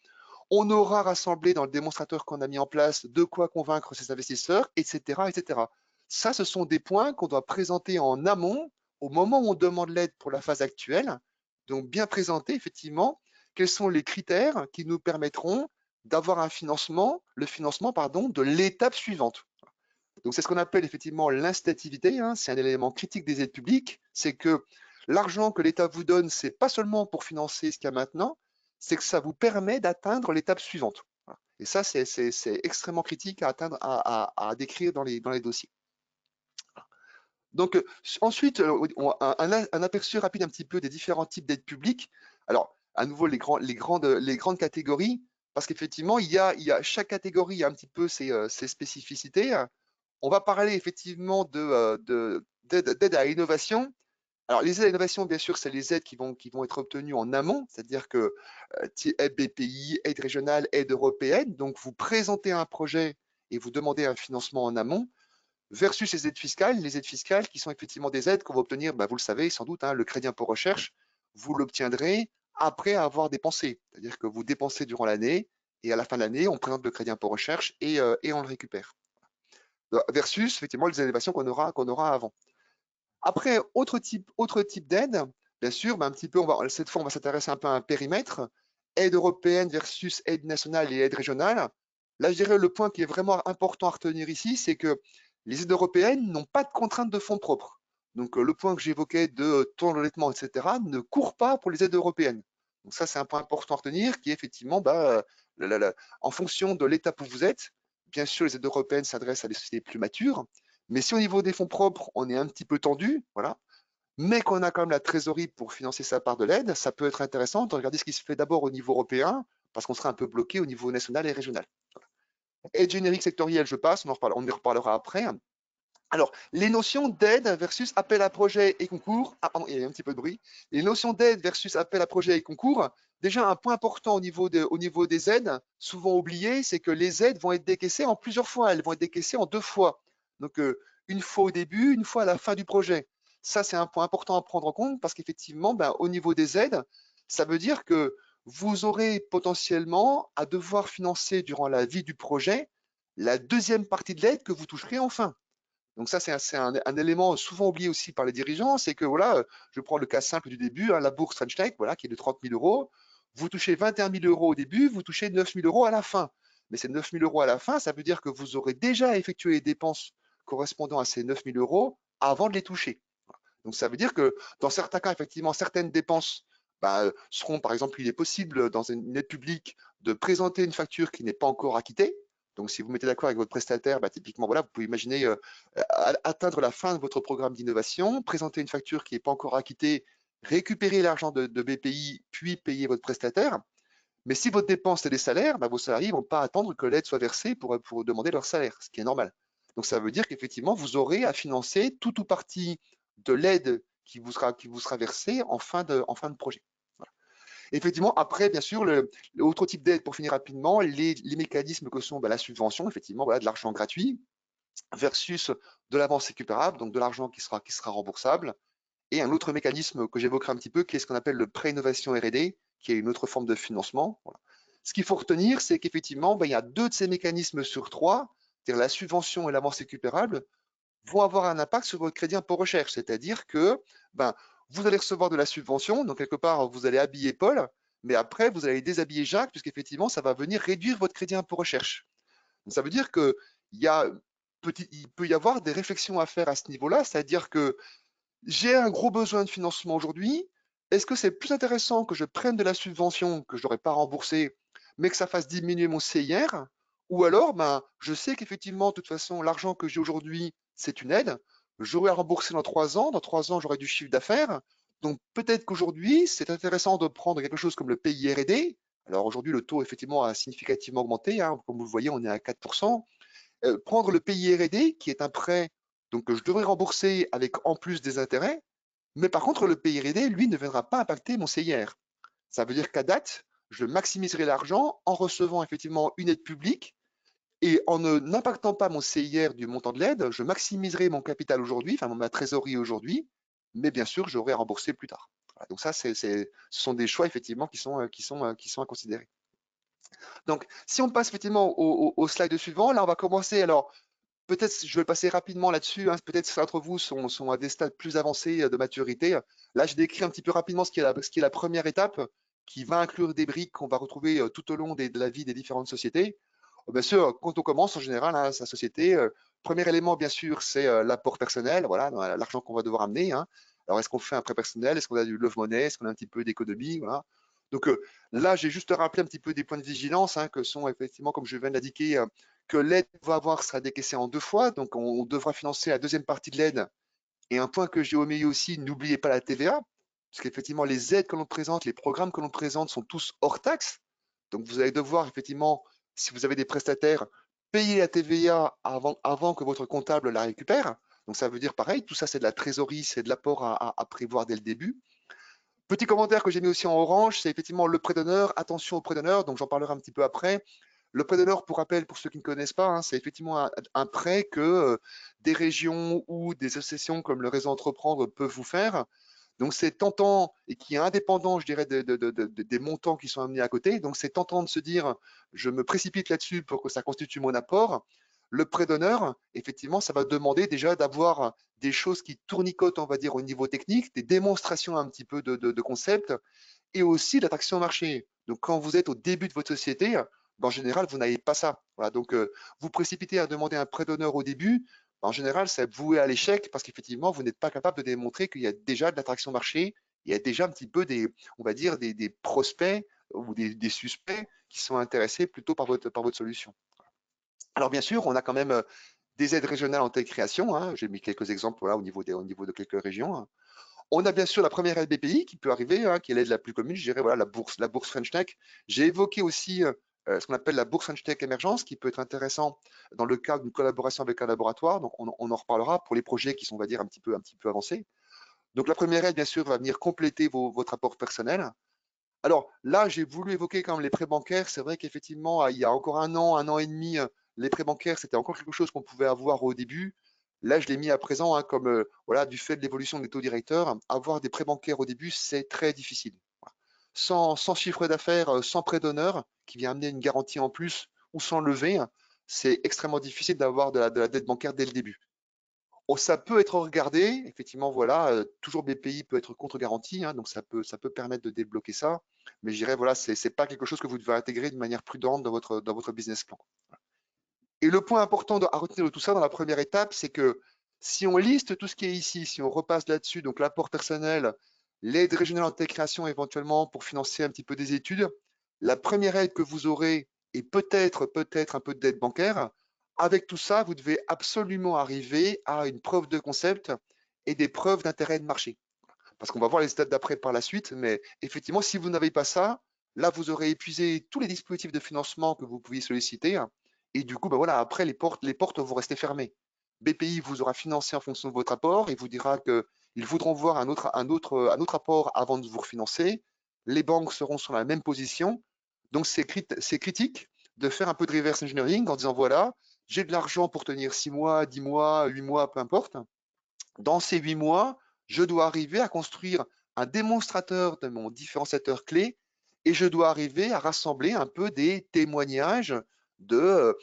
Speaker 3: On aura rassemblé dans le démonstrateur qu'on a mis en place de quoi convaincre ces investisseurs, etc., etc. Ça, ce sont des points qu'on doit présenter en amont au moment où on demande l'aide pour la phase actuelle. Donc, bien présenter effectivement quels sont les critères qui nous permettront d'avoir un financement, le financement pardon, de l'étape suivante. Donc, c'est ce qu'on appelle effectivement l'incitativité. C'est un élément critique des aides publiques. C'est que l'argent que l'État vous donne, c'est pas seulement pour financer ce qu'il y a maintenant, c'est que ça vous permet d'atteindre l'étape suivante. Et ça, c'est extrêmement critique à atteindre, à décrire dans les dossiers. Donc, ensuite, un aperçu rapide un petit peu des différents types d'aides publiques. Alors, à nouveau, les grandes catégories, parce qu'effectivement, chaque catégorie a un petit peu ses spécificités. On va parler effectivement d'aide à l'innovation. Alors, les aides à l'innovation, bien sûr, c'est les aides qui vont être obtenues en amont, c'est-à-dire que aide BPI, aide régionale, aide européenne. Donc, vous présentez un projet et vous demandez un financement en amont, versus les aides fiscales qui sont effectivement des aides qu'on va obtenir, vous le savez sans doute, le crédit impôt recherche, vous l'obtiendrez après avoir dépensé. C'est-à-dire que vous dépensez durant l'année et à la fin de l'année, on présente le crédit impôt recherche et on le récupère. Versus effectivement les innovations qu'on aura avant. Après, autre type d'aide, bien sûr, un petit peu, cette fois, on va s'intéresser un peu à un périmètre, aide européenne versus aide nationale et aide régionale. Là, je dirais le point qui est vraiment important à retenir ici, c'est que les aides européennes n'ont pas de contraintes de fonds propres. Donc, le point que j'évoquais de taux d'endettement, etc., ne court pas pour les aides européennes. Donc, ça, c'est un point important à retenir qui est effectivement, en fonction de l'étape où vous êtes, bien sûr, les aides européennes s'adressent à des sociétés plus matures, mais si au niveau des fonds propres, on est un petit peu tendu, voilà, mais qu'on a quand même la trésorerie pour financer sa part de l'aide, ça peut être intéressant de regarder ce qui se fait d'abord au niveau européen, parce qu'on sera un peu bloqué au niveau national et régional. Voilà. Aide générique sectorielle, je passe, on y reparlera après. Alors, les notions d'aide versus appel à projet et concours. Ah, pardon, il y a un petit peu de bruit. Les notions d'aide versus appel à projet et concours. Déjà, un point important au niveau des aides, souvent oublié, c'est que les aides vont être décaissées en plusieurs fois. Elles vont être décaissées en 2 fois. Donc, une fois au début, une fois à la fin du projet. Ça, c'est un point important à prendre en compte parce qu'effectivement, au niveau des aides, ça veut dire que vous aurez potentiellement à devoir financer durant la vie du projet la deuxième partie de l'aide que vous toucherez en fin. Donc ça, c'est un élément souvent oublié aussi par les dirigeants, c'est que voilà, je prends le cas simple du début, la bourse French Tech, voilà, qui est de 30 000 euros. Vous touchez 21 000 euros au début, vous touchez 9 000 euros à la fin. Mais ces 9 000 euros à la fin, ça veut dire que vous aurez déjà effectué les dépenses correspondant à ces 9 000 euros avant de les toucher. Donc ça veut dire que dans certains cas, effectivement, certaines dépenses seront, par exemple, il est possible dans une aide publique de présenter une facture qui n'est pas encore acquittée. Donc, si vous mettez d'accord avec votre prestataire, typiquement, voilà, vous pouvez imaginer atteindre la fin de votre programme d'innovation, présenter une facture qui n'est pas encore acquittée, récupérer l'argent de BPI, puis payer votre prestataire. Mais si votre dépense, c'est des salaires, vos salariés ne vont pas attendre que l'aide soit versée pour demander leur salaire, ce qui est normal. Donc, ça veut dire qu'effectivement, vous aurez à financer tout ou partie de l'aide qui vous sera versée en fin de projet. Voilà. Effectivement, après, bien sûr, l'autre type d'aide, pour finir rapidement, les mécanismes que sont la subvention, effectivement, voilà, de l'argent gratuit, versus de l'avance récupérable, donc de l'argent qui sera remboursable, et un autre mécanisme que j'évoquerai un petit peu, qui est ce qu'on appelle le pré-innovation R&D, qui est une autre forme de financement. Voilà. Ce qu'il faut retenir, c'est qu'effectivement, il y a 2 de ces mécanismes sur 3, c'est-à-dire la subvention et l'avance récupérable, vont avoir un impact sur votre crédit impôt recherche, c'est-à-dire que vous allez recevoir de la subvention, donc quelque part, vous allez habiller Paul, mais après, vous allez déshabiller Jacques, puisqu'effectivement, ça va venir réduire votre crédit impôt recherche. Donc, ça veut dire qu'il peut y avoir des réflexions à faire à ce niveau-là, c'est-à-dire que j'ai un gros besoin de financement aujourd'hui, est-ce que c'est plus intéressant que je prenne de la subvention que je n'aurais pas remboursée, mais que ça fasse diminuer mon CIR? Ou alors, ben, je sais qu'effectivement, de toute façon, l'argent que j'ai aujourd'hui, c'est une aide. J'aurai à rembourser dans 3 ans. Dans 3 ans, j'aurai du chiffre d'affaires. Donc, peut-être qu'aujourd'hui, c'est intéressant de prendre quelque chose comme le PIRD. Alors, aujourd'hui, le taux, effectivement, a significativement augmenté, hein. Comme vous le voyez, on est à 4%. Prendre le PIRD, qui est un prêt donc, que je devrais rembourser avec en plus des intérêts. Mais par contre, le PIRD, lui, ne viendra pas impacter mon CIR. Ça veut dire qu'à date, je maximiserai l'argent en recevant effectivement une aide publique et en n'impactant pas mon CIR du montant de l'aide, je maximiserai mon capital aujourd'hui, enfin ma trésorerie aujourd'hui, mais bien sûr, j'aurai à rembourser plus tard. Voilà, donc ça, ce sont des choix effectivement qui sont à considérer. Donc, si on passe effectivement au slide suivant, là, on va commencer. Alors, peut-être, je vais passer rapidement là-dessus, hein, peut-être certains d'entre vous sont à des stades plus avancés de maturité. Là, je décris un petit peu rapidement ce qui est la première étape, qui va inclure des briques qu'on va retrouver tout au long de la vie des différentes sociétés. Bien sûr, quand on commence, en général, hein, sa société, premier élément, bien sûr, c'est l'apport personnel, voilà, l'argent qu'on va devoir amener, hein. Alors, est-ce qu'on fait un prêt personnel? Est-ce qu'on a du love money? Est-ce qu'on a un petit peu d'économie? Voilà. Donc là, j'ai juste rappelé un petit peu des points de vigilance, hein, que sont effectivement, comme je viens de l'indiquer, que l'aide qu'on va avoir sera décaissée en 2 fois. Donc, on devra financer la deuxième partie de l'aide. Et un point que j'ai omis aussi, n'oubliez pas la TVA, parce qu'effectivement, les aides que l'on présente, les programmes que l'on présente sont tous hors taxe. Donc, vous allez devoir, effectivement, si vous avez des prestataires, payer la TVA avant que votre comptable la récupère. Donc, ça veut dire pareil, tout ça, c'est de la trésorerie, c'est de l'apport à prévoir dès le début. Petit commentaire que j'ai mis aussi en orange, c'est effectivement le prêt d'honneur. Attention au prêt d'honneur, donc j'en parlerai un petit peu après. Le prêt d'honneur, pour rappel, pour ceux qui ne connaissent pas, hein, c'est effectivement un prêt que des régions ou des associations comme le réseau Entreprendre peuvent vous faire. Donc c'est tentant et qui est indépendant, je dirais, des montants qui sont amenés à côté. Donc c'est tentant de se dire, je me précipite là-dessus pour que ça constitue mon apport. Le prêt d'honneur, effectivement, ça va demander déjà d'avoir des choses qui tournicotent, on va dire, au niveau technique, des démonstrations un petit peu de concept et aussi de l'attraction au marché. Donc quand vous êtes au début de votre société, en général, vous n'avez pas ça. Voilà, donc vous précipitez à demander un prêt d'honneur au début, en général, c'est voué à l'échec parce qu'effectivement, vous n'êtes pas capable de démontrer qu'il y a déjà de l'attraction marché, il y a déjà un petit peu on va dire, des prospects ou des suspects qui sont intéressés plutôt par votre solution. Alors bien sûr, on a quand même des aides régionales en télécréation, hein. J'ai mis quelques exemples voilà, au niveau de quelques régions, hein. On a bien sûr la première aide BPI qui peut arriver, hein, qui est l'aide la plus commune, je dirais voilà, la bourse French Tech. J'ai évoqué aussi ce qu'on appelle la bourse French Tech Émergence, qui peut être intéressant dans le cadre d'une collaboration avec un laboratoire. Donc, on en reparlera pour les projets qui sont, on va dire, un petit peu avancés. Donc, la première aide, bien sûr, va venir compléter votre apport personnel. Alors là, j'ai voulu évoquer quand même les prêts bancaires. C'est vrai qu'effectivement, il y a encore un an et demi, les prêts bancaires, c'était encore quelque chose qu'on pouvait avoir au début. Là, je l'ai mis à présent, hein, comme voilà, du fait de l'évolution des taux directeurs, avoir des prêts bancaires au début, c'est très difficile. Voilà. Sans chiffre d'affaires, sans prêt d'honneur, qui vient amener une garantie en plus, ou sans lever, c'est extrêmement difficile d'avoir de la dette bancaire dès le début. Oh, ça peut être regardé, effectivement, voilà, toujours BPI peut être contre-garantie, hein, donc ça peut permettre de débloquer ça, mais je dirais, voilà, c'est pas quelque chose que vous devez intégrer de manière prudente dans votre business plan. Et le point important à retenir de tout ça dans la première étape, c'est que si on liste tout ce qui est ici, si on repasse là-dessus, donc l'apport personnel, l'aide régionale en création éventuellement pour financer un petit peu des études, la première aide que vous aurez est peut-être un peu de dette bancaire. Avec tout ça, vous devez absolument arriver à une preuve de concept et des preuves d'intérêt de marché. Parce qu'on va voir les étapes d'après par la suite, mais effectivement, si vous n'avez pas ça, là, vous aurez épuisé tous les dispositifs de financement que vous pouviez solliciter. Et du coup, ben voilà, après, les portes vont rester fermées. BPI vous aura financé en fonction de votre apport et vous dira qu'ils voudront voir un autre apport avant de vous refinancer. Les banques seront sur la même position. Donc, c'est critique de faire un peu de reverse engineering en disant, voilà, j'ai de l'argent pour tenir 6 mois, 10 mois, 8 mois, peu importe. Dans ces 8 mois, je dois arriver à construire un démonstrateur de mon différenciateur clé et je dois arriver à rassembler un peu des témoignages de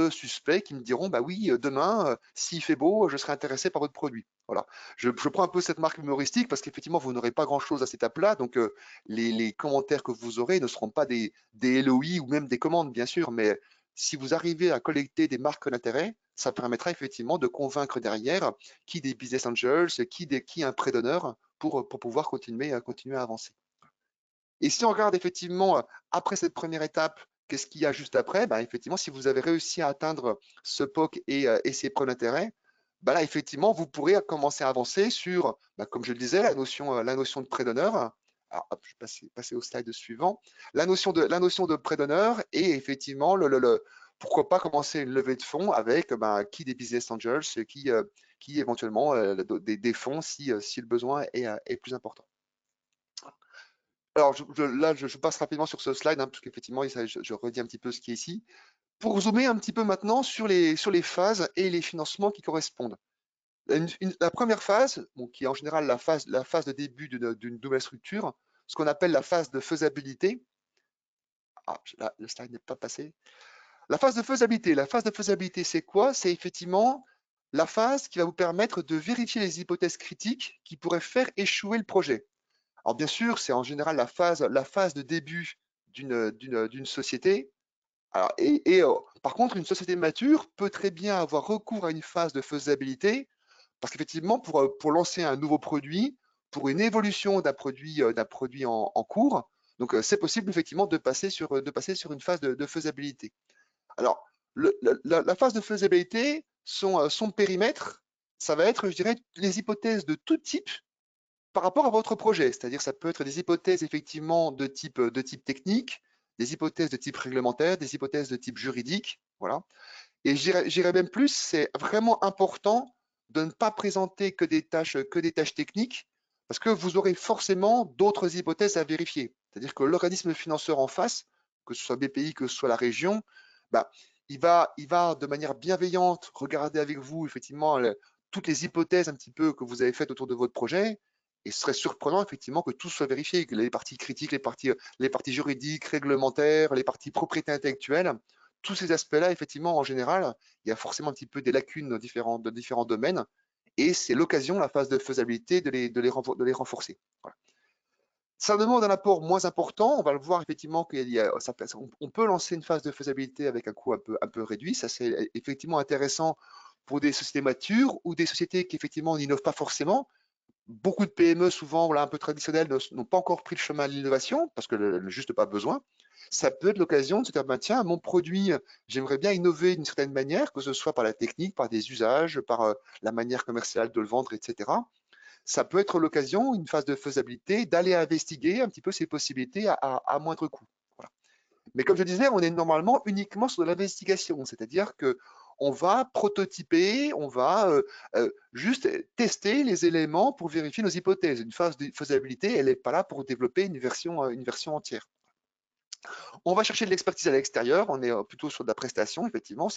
Speaker 3: suspects qui me diront, bah oui, demain, s'il fait beau, je serai intéressé par votre produit. Voilà. Je prends un peu cette marque humoristique parce qu'effectivement, vous n'aurez pas grand-chose à cette étape-là. Donc, les commentaires que vous aurez ne seront pas des LOI ou même des commandes, bien sûr, mais si vous arrivez à collecter des marques d'intérêt, ça permettra effectivement de convaincre derrière qui des business angels, qui un prêt d'honneur pour pouvoir continuer à avancer. Et si on regarde effectivement après cette première étape, qu'est-ce qu'il y a juste après? Ben, effectivement, si vous avez réussi à atteindre ce POC et ses preuves d'intérêt, ben là, effectivement, vous pourrez commencer à avancer sur, ben, comme je le disais, la notion de prêt d'honneur. Alors, hop, je vais passer au slide suivant. La notion de prêt d'honneur et effectivement, pourquoi pas commencer une levée de fonds avec ben, qui des business angels, qui éventuellement des fonds si le besoin est plus important. Alors là, je passe rapidement sur ce slide, hein, parce qu'effectivement, je redis un petit peu ce qui est ici. Pour zoomer un petit peu maintenant sur les phases et les financements qui correspondent. La première phase, bon, qui est en général la phase de début d'une nouvelle structure, ce qu'on appelle la phase de faisabilité. Ah, là, le slide n'est pas passé. La phase de faisabilité, c'est quoi? C'est effectivement la phase qui va vous permettre de vérifier les hypothèses critiques qui pourraient faire échouer le projet. Alors bien sûr, c'est en général la phase de début d'une société. Alors, par contre, une société mature peut très bien avoir recours à une phase de faisabilité parce qu'effectivement, pour lancer un nouveau produit, pour une évolution d'un produit en cours, donc c'est possible effectivement de passer sur une phase de faisabilité. Alors, la phase de faisabilité, son périmètre, ça va être, je dirais, les hypothèses de tout type par rapport à votre projet. C'est-à-dire ça peut être des hypothèses effectivement de type technique, des hypothèses de type réglementaire, des hypothèses de type juridique. Voilà. Et j'irais même plus, c'est vraiment important de ne pas présenter que des tâches techniques, parce que vous aurez forcément d'autres hypothèses à vérifier. C'est-à-dire que l'organisme financeur en face, que ce soit BPI, que ce soit la région, bah, il va de manière bienveillante regarder avec vous effectivement toutes les hypothèses un petit peu que vous avez faites autour de votre projet. Et ce serait surprenant effectivement que tout soit vérifié, que les parties critiques, les parties juridiques, réglementaires, les parties propriété intellectuelle, tous ces aspects-là, effectivement, en général, il y a forcément un petit peu des lacunes de différents domaines. Et c'est l'occasion, la phase de faisabilité, de les renforcer. Voilà. Ça demande un apport moins important. On va le voir effectivement qu'on peut lancer une phase de faisabilité avec un coût un peu réduit. Ça, c'est effectivement intéressant pour des sociétés matures ou des sociétés qui effectivement n'innovent pas forcément. Beaucoup de PME, souvent un peu traditionnelles, n'ont pas encore pris le chemin de l'innovation parce que juste pas besoin. Ça peut être l'occasion de se dire, bah, tiens, mon produit, j'aimerais bien innover d'une certaine manière, que ce soit par la technique, par des usages, par la manière commerciale de le vendre, etc. Ça peut être l'occasion, une phase de faisabilité, d'aller investiguer un petit peu ces possibilités à moindre coût. Voilà. Mais comme je disais, on est normalement uniquement sur de l'investigation, c'est-à-dire que on va prototyper, on va juste tester les éléments pour vérifier nos hypothèses. Une phase de faisabilité, elle n'est pas là pour développer une version entière. On va chercher de l'expertise à l'extérieur, on est plutôt sur de la prestation, effectivement.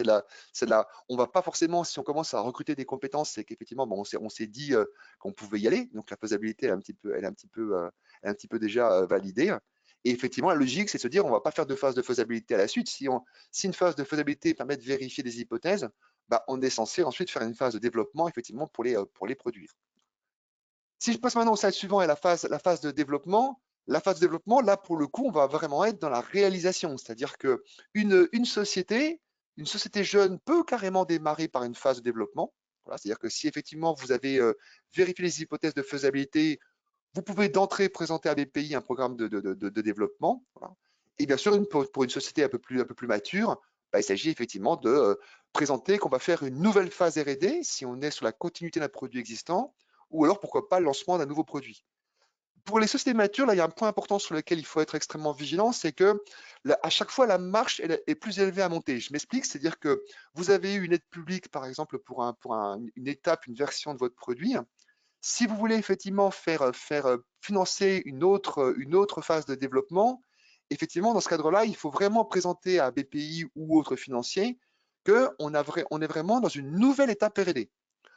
Speaker 3: On va pas forcément, si on commence à recruter des compétences, c'est qu'effectivement, bon, on s'est dit qu'on pouvait y aller. Donc la faisabilité, elle est un petit peu déjà validée. Et effectivement, la logique, c'est de se dire, on ne va pas faire de phase de faisabilité à la suite. Si une phase de faisabilité permet de vérifier des hypothèses, bah, on est censé ensuite faire une phase de développement, effectivement, pour les produire. Si je passe maintenant au slide suivant et la phase de développement, là, pour le coup, on va vraiment être dans la réalisation. C'est-à-dire que une société jeune peut carrément démarrer par une phase de développement. Voilà, c'est-à-dire que si effectivement vous avez vérifié les hypothèses de faisabilité, vous pouvez d'entrée présenter à BPI un programme de développement. Voilà. Et bien sûr, pour une société un peu plus mature, bah, il s'agit effectivement de présenter qu'on va faire une nouvelle phase R&D si on est sur la continuité d'un produit existant, ou alors pourquoi pas le lancement d'un nouveau produit. Pour les sociétés matures, là, il y a un point important sur lequel il faut être extrêmement vigilant, c'est que à chaque fois, la marche est plus élevée à monter. Je m'explique, c'est-à-dire que vous avez eu une aide publique, par exemple, pour une étape, une version de votre produit. Si vous voulez effectivement faire financer une autre phase de développement, effectivement, dans ce cadre-là, il faut vraiment présenter à BPI ou autres financiers qu'on est vraiment dans une nouvelle étape R&D.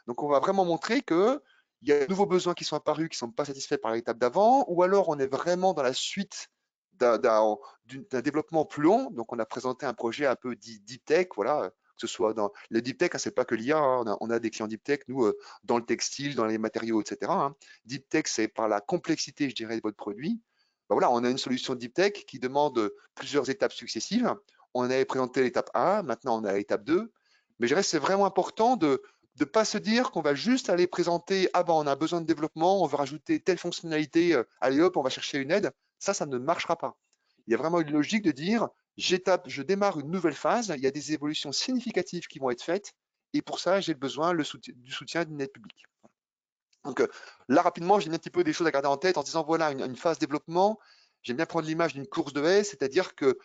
Speaker 3: Donc, on va vraiment montrer qu'il y a de nouveaux besoins qui sont apparus, qui ne sont pas satisfaits par l'étape d'avant, ou alors on est vraiment dans la suite d'un développement plus long. Donc, on a présenté un projet un peu deep tech, voilà, que ce soit dans le deep tech, hein, c'est pas que l'IA, hein, on a des clients deep tech, nous, dans le textile, dans les matériaux, etc. Hein. Deep tech, c'est par la complexité, je dirais, de votre produit. Ben voilà, on a une solution deep tech qui demande plusieurs étapes successives. On avait présenté l'étape 1, maintenant on a l'étape 2. Mais je dirais c'est vraiment important de de pas se dire qu'on va juste aller présenter, ah ben on a besoin de développement, on veut rajouter telle fonctionnalité, allez hop, on va chercher une aide. Ça ne marchera pas. Il y a vraiment une logique de dire, je démarre une nouvelle phase, il y a des évolutions significatives qui vont être faites, et pour ça, j'ai besoin du soutien d'une aide publique. Donc là, rapidement, j'ai mis un petit peu des choses à garder en tête en disant, voilà, une phase développement, j'aime bien prendre l'image d'une course de haie, c'est-à-dire qu'il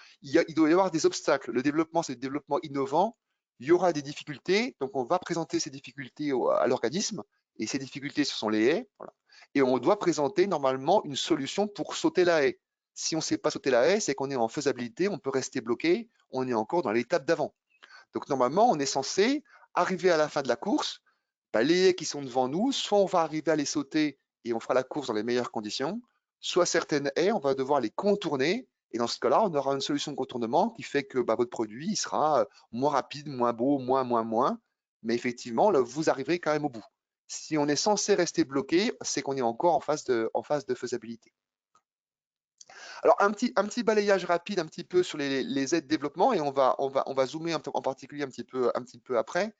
Speaker 3: doit y avoir des obstacles. Le développement, c'est le développement innovant. Il y aura des difficultés, donc on va présenter ces difficultés à l'organisme, et ces difficultés, ce sont les haies. Voilà. Et on doit présenter normalement une solution pour sauter la haie. Si on ne sait pas sauter la haie, c'est qu'on est en faisabilité, on peut rester bloqué, on est encore dans l'étape d'avant. Donc normalement, on est censé arriver à la fin de la course, les haies qui sont devant nous, soit on va arriver à les sauter et on fera la course dans les meilleures conditions, soit certaines haies, on va devoir les contourner. Et dans ce cas-là, on aura une solution de contournement qui fait que votre produit il sera moins rapide, moins beau, moins. Mais effectivement, là, vous arriverez quand même au bout. Si on est censé rester bloqué, c'est qu'on est encore en phase de faisabilité. Alors, un petit balayage rapide un petit peu sur les aides développement et on va zoomer en particulier un petit peu après.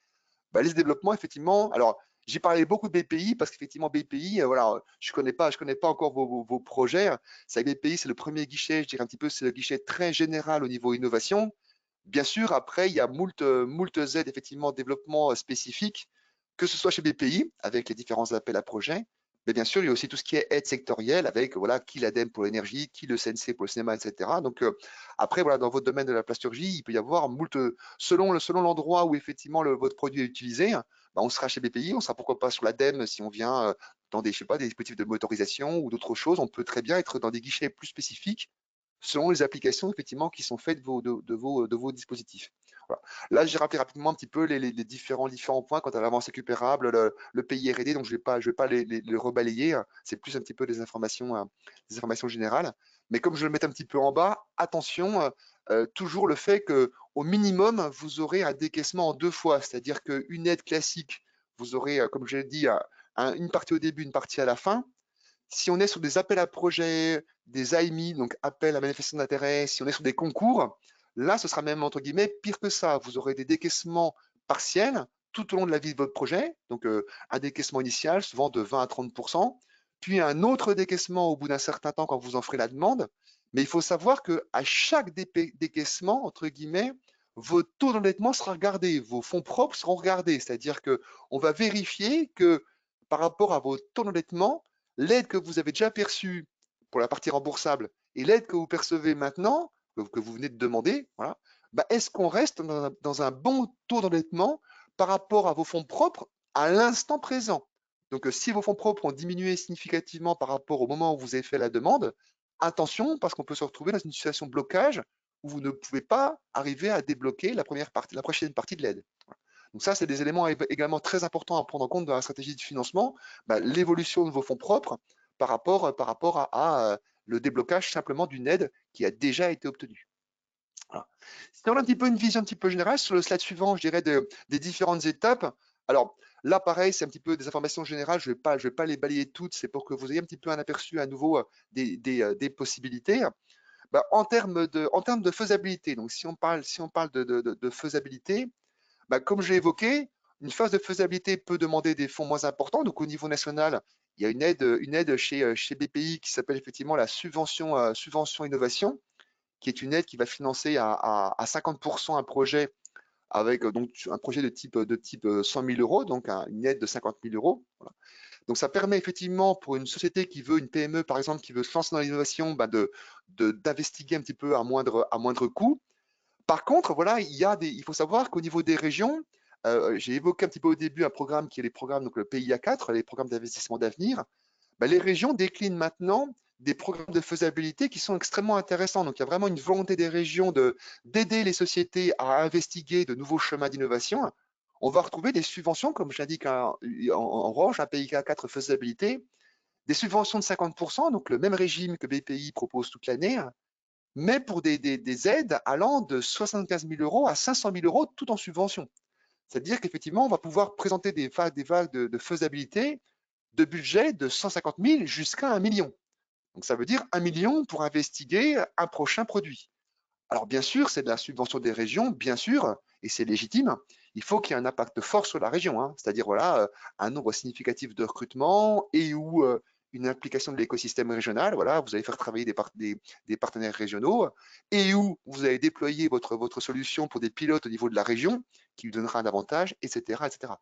Speaker 3: Les développements, effectivement, alors j'ai parlé beaucoup de BPI parce qu'effectivement BPI, voilà, je connais pas encore vos projets. C'est BPI, c'est le premier guichet, je dirais un petit peu, c'est le guichet très général au niveau innovation. Bien sûr, après, il y a moult aides, effectivement, développement spécifique, que ce soit chez BPI, avec les différents appels à projets, mais bien sûr, il y a aussi tout ce qui est aide sectorielle, avec voilà, qui l'ADEME pour l'énergie, qui le CNC pour le cinéma, etc. Donc, après, voilà, dans votre domaine de la plasturgie, il peut y avoir moult, selon l'endroit où effectivement votre produit est utilisé, on sera chez BPI, on sera pourquoi pas sur l'ADEME si on vient dans des, je sais pas, des dispositifs de motorisation ou d'autres choses. On peut très bien être dans des guichets plus spécifiques selon les applications effectivement qui sont faites de vos dispositifs. Voilà. Là, j'ai rappelé rapidement un petit peu les différents points quant à l'avance récupérable, le pays R&D, donc je vais pas les rebalayer. C'est plus un petit peu des informations générales. Mais comme je le mets un petit peu en bas, attention, toujours le fait qu'au minimum, vous aurez un décaissement en 2 fois, c'est-à-dire qu'une aide classique, vous aurez, comme je l'ai dit, une partie au début, une partie à la fin. Si on est sur des appels à projets, des AMI, donc appels à manifestation d'intérêt, si on est sur des concours, là, ce sera même, entre guillemets, pire que ça. Vous aurez des décaissements partiels tout au long de la vie de votre projet, donc un décaissement initial, souvent de 20 à 30%, puis un autre décaissement au bout d'un certain temps quand vous en ferez la demande. Mais il faut savoir qu'à chaque décaissement, entre guillemets, vos taux d'endettement sera regardé, vos fonds propres seront regardés, c'est-à-dire qu'on va vérifier que par rapport à vos taux d'endettement, l'aide que vous avez déjà perçue pour la partie remboursable et l'aide que vous percevez maintenant, que vous venez de demander, voilà, est-ce qu'on reste dans un bon taux d'endettement par rapport à vos fonds propres à l'instant présent? Donc, si vos fonds propres ont diminué significativement par rapport au moment où vous avez fait la demande, attention, parce qu'on peut se retrouver dans une situation de blocage où vous ne pouvez pas arriver à débloquer la prochaine partie de l'aide. Voilà. Donc ça, c'est des éléments également très importants à prendre en compte dans la stratégie de financement, l'évolution de vos fonds propres par rapport à le déblocage simplement d'une aide qui a déjà été obtenue. Voilà. Si on a un petit peu une vision un petit peu générale, sur le slide suivant, je dirais des différentes étapes. Alors là, pareil, c'est un petit peu des informations générales, je vais pas les balayer toutes, c'est pour que vous ayez un petit peu un aperçu à nouveau des possibilités. En termes de faisabilité, donc si on parle de faisabilité, comme je l'ai évoqué, une phase de faisabilité peut demander des fonds moins importants. Donc, au niveau national, il y a une aide chez BPI qui s'appelle effectivement la subvention innovation, qui est une aide qui va financer à 50% un projet avec donc un projet de type 100 000 euros, donc une aide de 50 000 euros. Voilà. Donc, ça permet effectivement pour une société qui veut, une PME par exemple, qui veut se lancer dans l'innovation, d'investiguer un petit peu à moindre coût. Par contre, voilà, il faut savoir qu'au niveau des régions, j'ai évoqué un petit peu au début un programme qui est les programmes, donc le PIA4, les programmes d'investissement d'avenir. Les régions déclinent maintenant des programmes de faisabilité qui sont extrêmement intéressants. Donc, il y a vraiment une volonté des régions d'aider les sociétés à investiguer de nouveaux chemins d'innovation. On va retrouver des subventions, comme je l'indique en orange, un PIA4 faisabilité, des subventions de 50%, donc le même régime que BPI propose toute l'année, mais pour des aides allant de 75 000 euros à 500 000 euros, tout en subvention. C'est-à-dire qu'effectivement, on va pouvoir présenter des vagues de faisabilité de budget de 150 000 jusqu'à 1 million. Donc, ça veut dire 1 million pour investiguer un prochain produit. Alors, bien sûr, c'est de la subvention des régions, bien sûr, et c'est légitime. il faut qu'il y ait un impact fort sur la région, hein. C'est-à-dire voilà, un nombre significatif de recrutements et ou une implication de l'écosystème régional. Voilà, vous allez faire travailler des partenaires régionaux et où vous allez déployer votre solution pour des pilotes au niveau de la région qui lui donnera un avantage, etc., etc.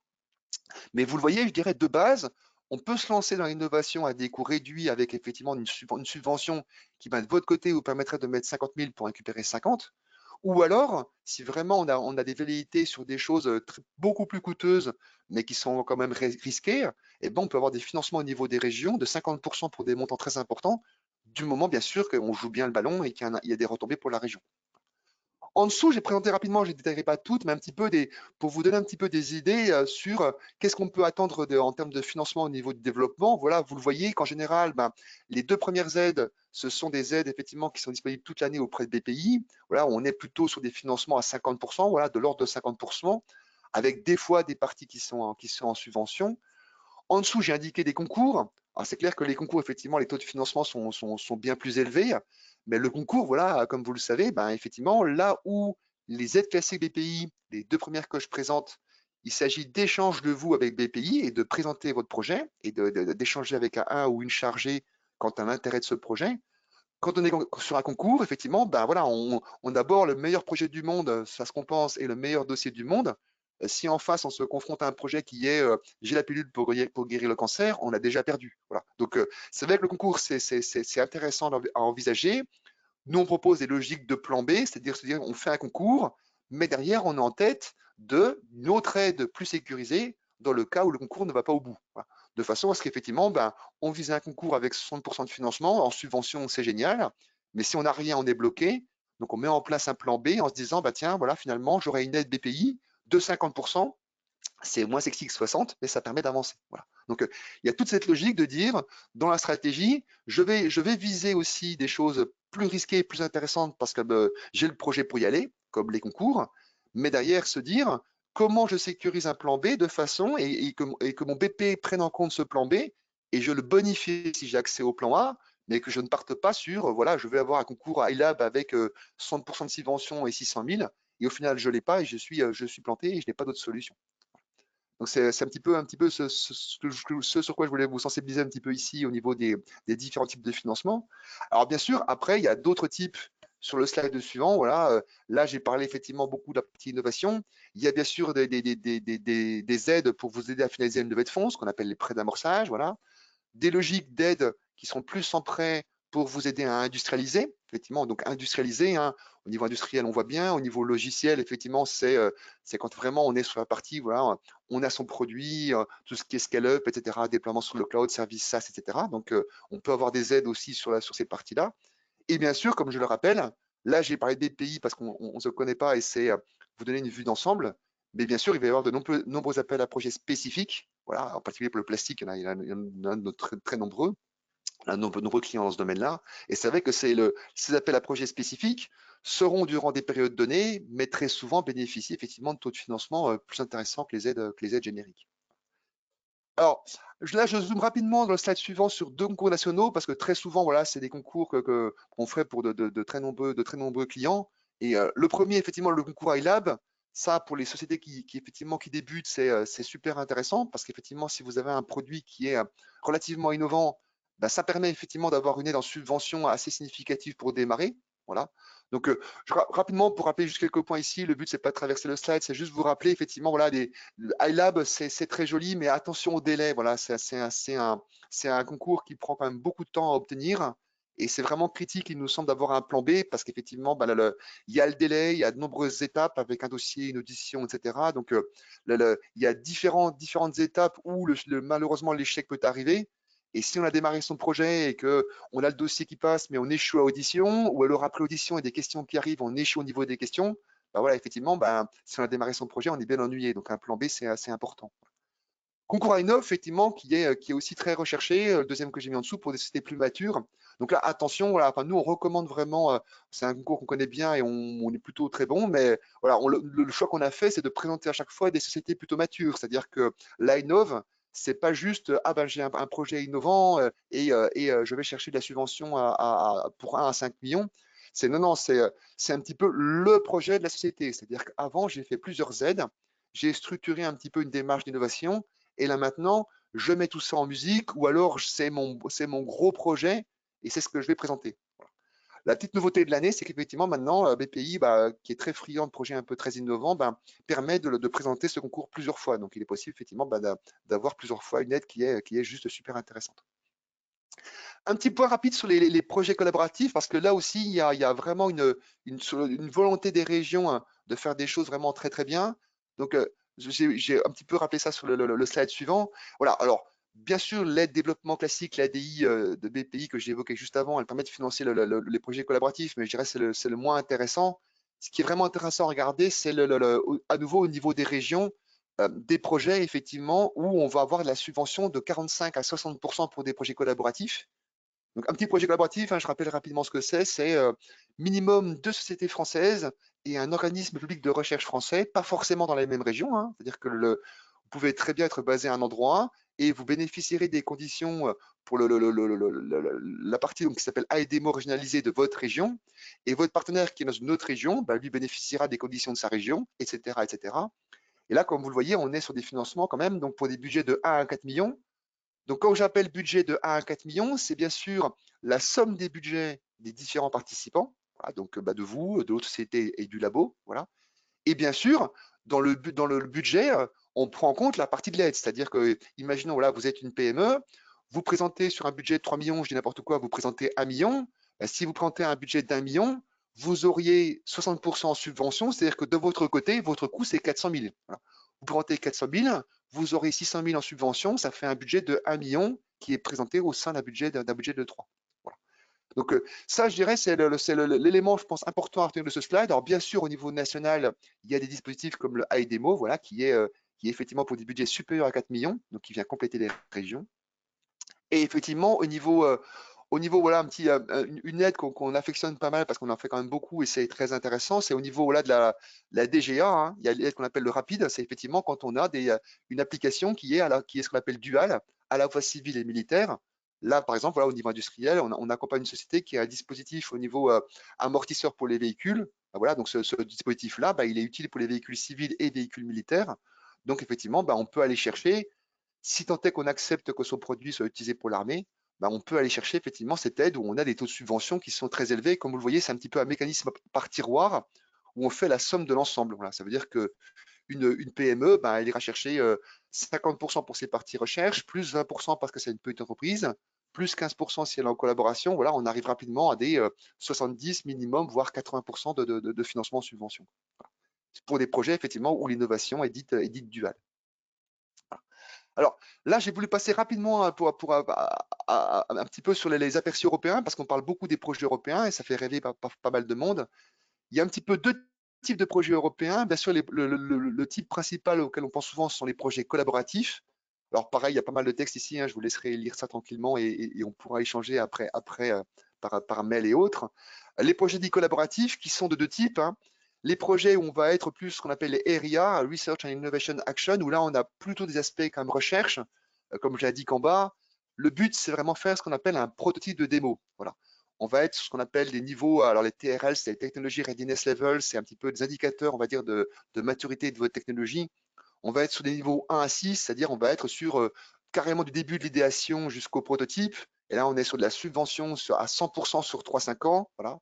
Speaker 3: Mais vous le voyez, je dirais de base, on peut se lancer dans l'innovation à des coûts réduits avec effectivement une subvention qui, de votre côté, vous permettrait de mettre 50 000 pour récupérer 50. Ou alors, si vraiment on a des velléités sur des choses beaucoup plus coûteuses, mais qui sont quand même risquées, eh ben, on peut avoir des financements au niveau des régions de 50% pour des montants très importants, du moment bien sûr qu'on joue bien le ballon et qu'il y a des retombées pour la région. En dessous, j'ai présenté rapidement, je ne détaillerai pas toutes, mais un petit peu pour vous donner un petit peu des idées sur qu'est-ce qu'on peut attendre en termes de financement au niveau du développement. Voilà, vous le voyez qu'en général, les 2 premières aides, ce sont des aides effectivement qui sont disponibles toute l'année auprès de BPI. Voilà, on est plutôt sur des financements à 50%, voilà, de l'ordre de 50%, avec des fois des parties qui sont en subvention. En dessous, j'ai indiqué des concours. C'est clair que les concours, effectivement, les taux de financement sont bien plus élevés. Mais le concours, voilà, comme vous le savez, effectivement, là où les aides classiques BPI, les 2 premières que je présente, il s'agit d'échange de vous avec BPI et de présenter votre projet et d'échanger avec un ou une chargée quant à l'intérêt de ce projet. Quand on est sur un concours, effectivement, voilà, on d'abord le meilleur projet du monde, ça se compense, et le meilleur dossier du monde. Si en face, on se confronte à un projet qui est j'ai la pilule pour guérir le cancer, on a déjà perdu. Voilà. Donc, c'est vrai que le concours, c'est intéressant à envisager. Nous, on propose des logiques de plan B, c'est-à-dire on fait un concours, mais derrière, on est en tête d'une autre aide plus sécurisée dans le cas où le concours ne va pas au bout. Voilà. De façon à ce qu'effectivement, on vise un concours avec 60% de financement, en subvention, c'est génial, mais si on n'a rien, on est bloqué. Donc, on met en place un plan B en se disant, tiens, voilà, finalement, j'aurai une aide BPI de 50%, c'est moins sexy que 60, mais ça permet d'avancer. Voilà. Donc, il y a toute cette logique de dire, dans la stratégie, je vais viser aussi des choses plus risquées, plus intéressantes, parce que j'ai le projet pour y aller, comme les concours, mais derrière se dire, comment je sécurise un plan B de façon et que mon BP prenne en compte ce plan B et je le bonifie si j'ai accès au plan A, mais que je ne parte pas sur, voilà, je vais avoir un concours à iLab avec 60% de subvention et 600 000, et au final, je ne l'ai pas et je suis planté et je n'ai pas d'autre solution. Donc c'est un petit peu ce sur quoi je voulais vous sensibiliser un petit peu ici au niveau des différents types de financement. Alors bien sûr, après, il y a d'autres types sur le slide suivant. Voilà, là, j'ai parlé effectivement beaucoup de la partie innovation. Il y a bien sûr des aides pour vous aider à finaliser une levée de fonds, ce qu'on appelle les prêts d'amorçage. Voilà. Des logiques d'aide qui sont plus en prêt pour vous aider à industrialiser. Effectivement, donc industrialiser, hein, au niveau industriel, on voit bien. Au niveau logiciel, effectivement, c'est quand vraiment on est sur la partie, voilà, on a son produit, tout ce qui est scale-up, etc., déploiement sur le cloud, service SaaS, etc. Donc, on peut avoir des aides aussi sur ces parties-là. Et bien sûr, comme je le rappelle, là, j'ai parlé des pays parce qu'on ne se connaît pas et c'est vous donner une vue d'ensemble. Mais bien sûr, il va y avoir de nombreux appels à projets spécifiques. Voilà, en particulier pour le plastique, il y en a très, très nombreux. On a de nombreux clients dans ce domaine-là. Et c'est vrai que ces appels à projets spécifiques seront durant des périodes données, mais très souvent bénéficient effectivement de taux de financement plus intéressants que les aides génériques. Alors, là, je zoome rapidement dans le slide suivant sur 2 concours nationaux parce que très souvent, voilà, c'est des concours qu'on ferait pour de très nombreux clients. Et le premier, effectivement, le concours iLab, ça, pour les sociétés effectivement, qui débutent, c'est super intéressant parce qu'effectivement, si vous avez un produit qui est relativement innovant, ça permet effectivement d'avoir une aide en subvention assez significative pour démarrer. Voilà. Donc, rapidement, pour rappeler juste quelques points ici, le but, c'est pas de traverser le slide, c'est juste vous rappeler, effectivement, voilà, iLab, c'est très joli, mais attention au délai. Voilà, c'est un concours qui prend quand même beaucoup de temps à obtenir. Et c'est vraiment critique, il nous semble, d'avoir un plan B parce qu'effectivement, il y a le délai, il y a de nombreuses étapes avec un dossier, une audition, etc. Donc, il y a différentes étapes où malheureusement l'échec peut arriver. Et si on a démarré son projet et qu'on a le dossier qui passe, mais on échoue à audition, ou alors après audition et des questions qui arrivent, on échoue au niveau des questions, voilà, effectivement, si on a démarré son projet, on est bien ennuyé. Donc un plan B, c'est assez important. Concours à Innov, effectivement, qui est aussi très recherché, le deuxième que j'ai mis en dessous pour des sociétés plus matures. Donc là, attention, voilà, nous, on recommande vraiment, c'est un concours qu'on connaît bien et on est plutôt très bon, mais voilà, le choix qu'on a fait, c'est de présenter à chaque fois des sociétés plutôt matures. C'est-à-dire que l'Innov, c'est pas juste, j'ai un projet innovant et je vais chercher de la subvention pour 1 à 5 millions. Non, c'est un petit peu le projet de la société. C'est-à-dire qu'avant, j'ai fait plusieurs aides j'ai structuré un petit peu une démarche d'innovation, et là maintenant, je mets tout ça en musique, ou alors c'est mon gros projet, et c'est ce que je vais présenter. Voilà. La petite nouveauté de l'année, c'est qu'effectivement maintenant, BPI, qui est très friand de projets un peu très innovants, permet de présenter ce concours plusieurs fois. Donc il est possible effectivement d'avoir plusieurs fois une aide qui est juste super intéressante. Un petit point rapide sur les projets collaboratifs, parce que là aussi, il y a vraiment une volonté des régions, hein, de faire des choses vraiment très très bien. Donc, j'ai un petit peu rappelé ça sur le slide suivant. Voilà, alors, bien sûr, l'aide développement classique, l'ADI de BPI que j'ai évoqué juste avant, elle permet de financer les projets collaboratifs, mais je dirais que c'est le moins intéressant. Ce qui est vraiment intéressant à regarder, c'est à nouveau au niveau des régions, des projets effectivement où on va avoir de la subvention de 45 à 60% pour des projets collaboratifs. Donc, un petit projet collaboratif, hein, je rappelle rapidement ce que c'est minimum 2 sociétés françaises et un organisme public de recherche français, pas forcément dans les mêmes régions, hein. C'est-à-dire que vous pouvez très bien être basé à un endroit et vous bénéficierez des conditions pour la partie donc, qui s'appelle AEDEMO régionalisée de votre région, et votre partenaire qui est dans une autre région, lui bénéficiera des conditions de sa région, etc., etc. Et là, comme vous le voyez, on est sur des financements quand même, donc pour des budgets de 1 à 4 millions. Donc, quand j'appelle budget de 1 à 4 millions, c'est bien sûr la somme des budgets des différents participants, voilà, donc de vous, de l'autre société et du labo. Voilà. Et bien sûr, dans le budget, on prend en compte la partie de l'aide. C'est-à-dire que, imaginons, voilà, vous êtes une PME, vous présentez sur un budget de 3 millions, je dis n'importe quoi, vous présentez 1 million. Si vous présentez un budget d'1 million, vous auriez 60% en subvention, c'est-à-dire que de votre côté, votre coût, c'est 400 000. Voilà. Vous présentez 400 000, vous aurez 600 000 en subvention, ça fait un budget de 1 million qui est présenté au sein d'un budget de 3. Voilà. Donc ça, je dirais, c'est l'élément, je pense, important à retenir de ce slide. Alors bien sûr, au niveau national, il y a des dispositifs comme le AEDEMO, voilà, qui est effectivement pour des budgets supérieurs à 4 millions, donc qui vient compléter les régions. Et effectivement, au niveau voilà, une aide qu'on affectionne pas mal parce qu'on en fait quand même beaucoup et c'est très intéressant, c'est au niveau voilà, de la DGA, hein. Il y a l'aide qu'on appelle le rapide, c'est effectivement quand on a une application qui est ce qu'on appelle dual, à la fois civile et militaire. Là, par exemple, voilà, au niveau industriel, on accompagne une société qui a un dispositif au niveau amortisseur pour les véhicules. Voilà, donc ce dispositif-là, il est utile pour les véhicules civils et véhicules militaires. Donc effectivement, on peut aller chercher, si tant est qu'on accepte que son produit soit utilisé pour l'armée, on peut aller chercher effectivement cette aide où on a des taux de subvention qui sont très élevés. Comme vous le voyez, c'est un petit peu un mécanisme par tiroir où on fait la somme de l'ensemble. Voilà, ça veut dire qu'une PME, elle ira chercher 50% pour ses parties recherche, plus 20% parce que c'est une petite entreprise, plus 15% si elle est en collaboration. Voilà, on arrive rapidement à des 70 minimum, voire 80% de financement en subvention. Voilà. Pour des projets effectivement où l'innovation est dite duale. Alors là, j'ai voulu passer rapidement pour un petit peu sur les aperçus européens, parce qu'on parle beaucoup des projets européens et ça fait rêver pas mal de monde. Il y a un petit peu deux types de projets européens. Bien sûr, le type principal auquel on pense souvent, ce sont les projets collaboratifs. Alors pareil, il y a pas mal de textes ici, hein, je vous laisserai lire ça tranquillement et on pourra échanger après par mail et autres. Les projets dits collaboratifs qui sont de deux types, hein. Les projets où on va être plus ce qu'on appelle les RIA, Research and Innovation Action, où là on a plutôt des aspects comme recherche, comme je l'ai dit qu'en bas. Le but, c'est vraiment faire ce qu'on appelle un prototype de démo. Voilà. On va être sur ce qu'on appelle des niveaux, alors les TRL, c'est les Technology Readiness Level, c'est un petit peu des indicateurs, on va dire, de maturité de votre technologie. On va être sur des niveaux 1 à 6, c'est-à-dire on va être sur carrément du début de l'idéation jusqu'au prototype. Et là, on est sur de la subvention à 100% sur 3-5 ans. Voilà.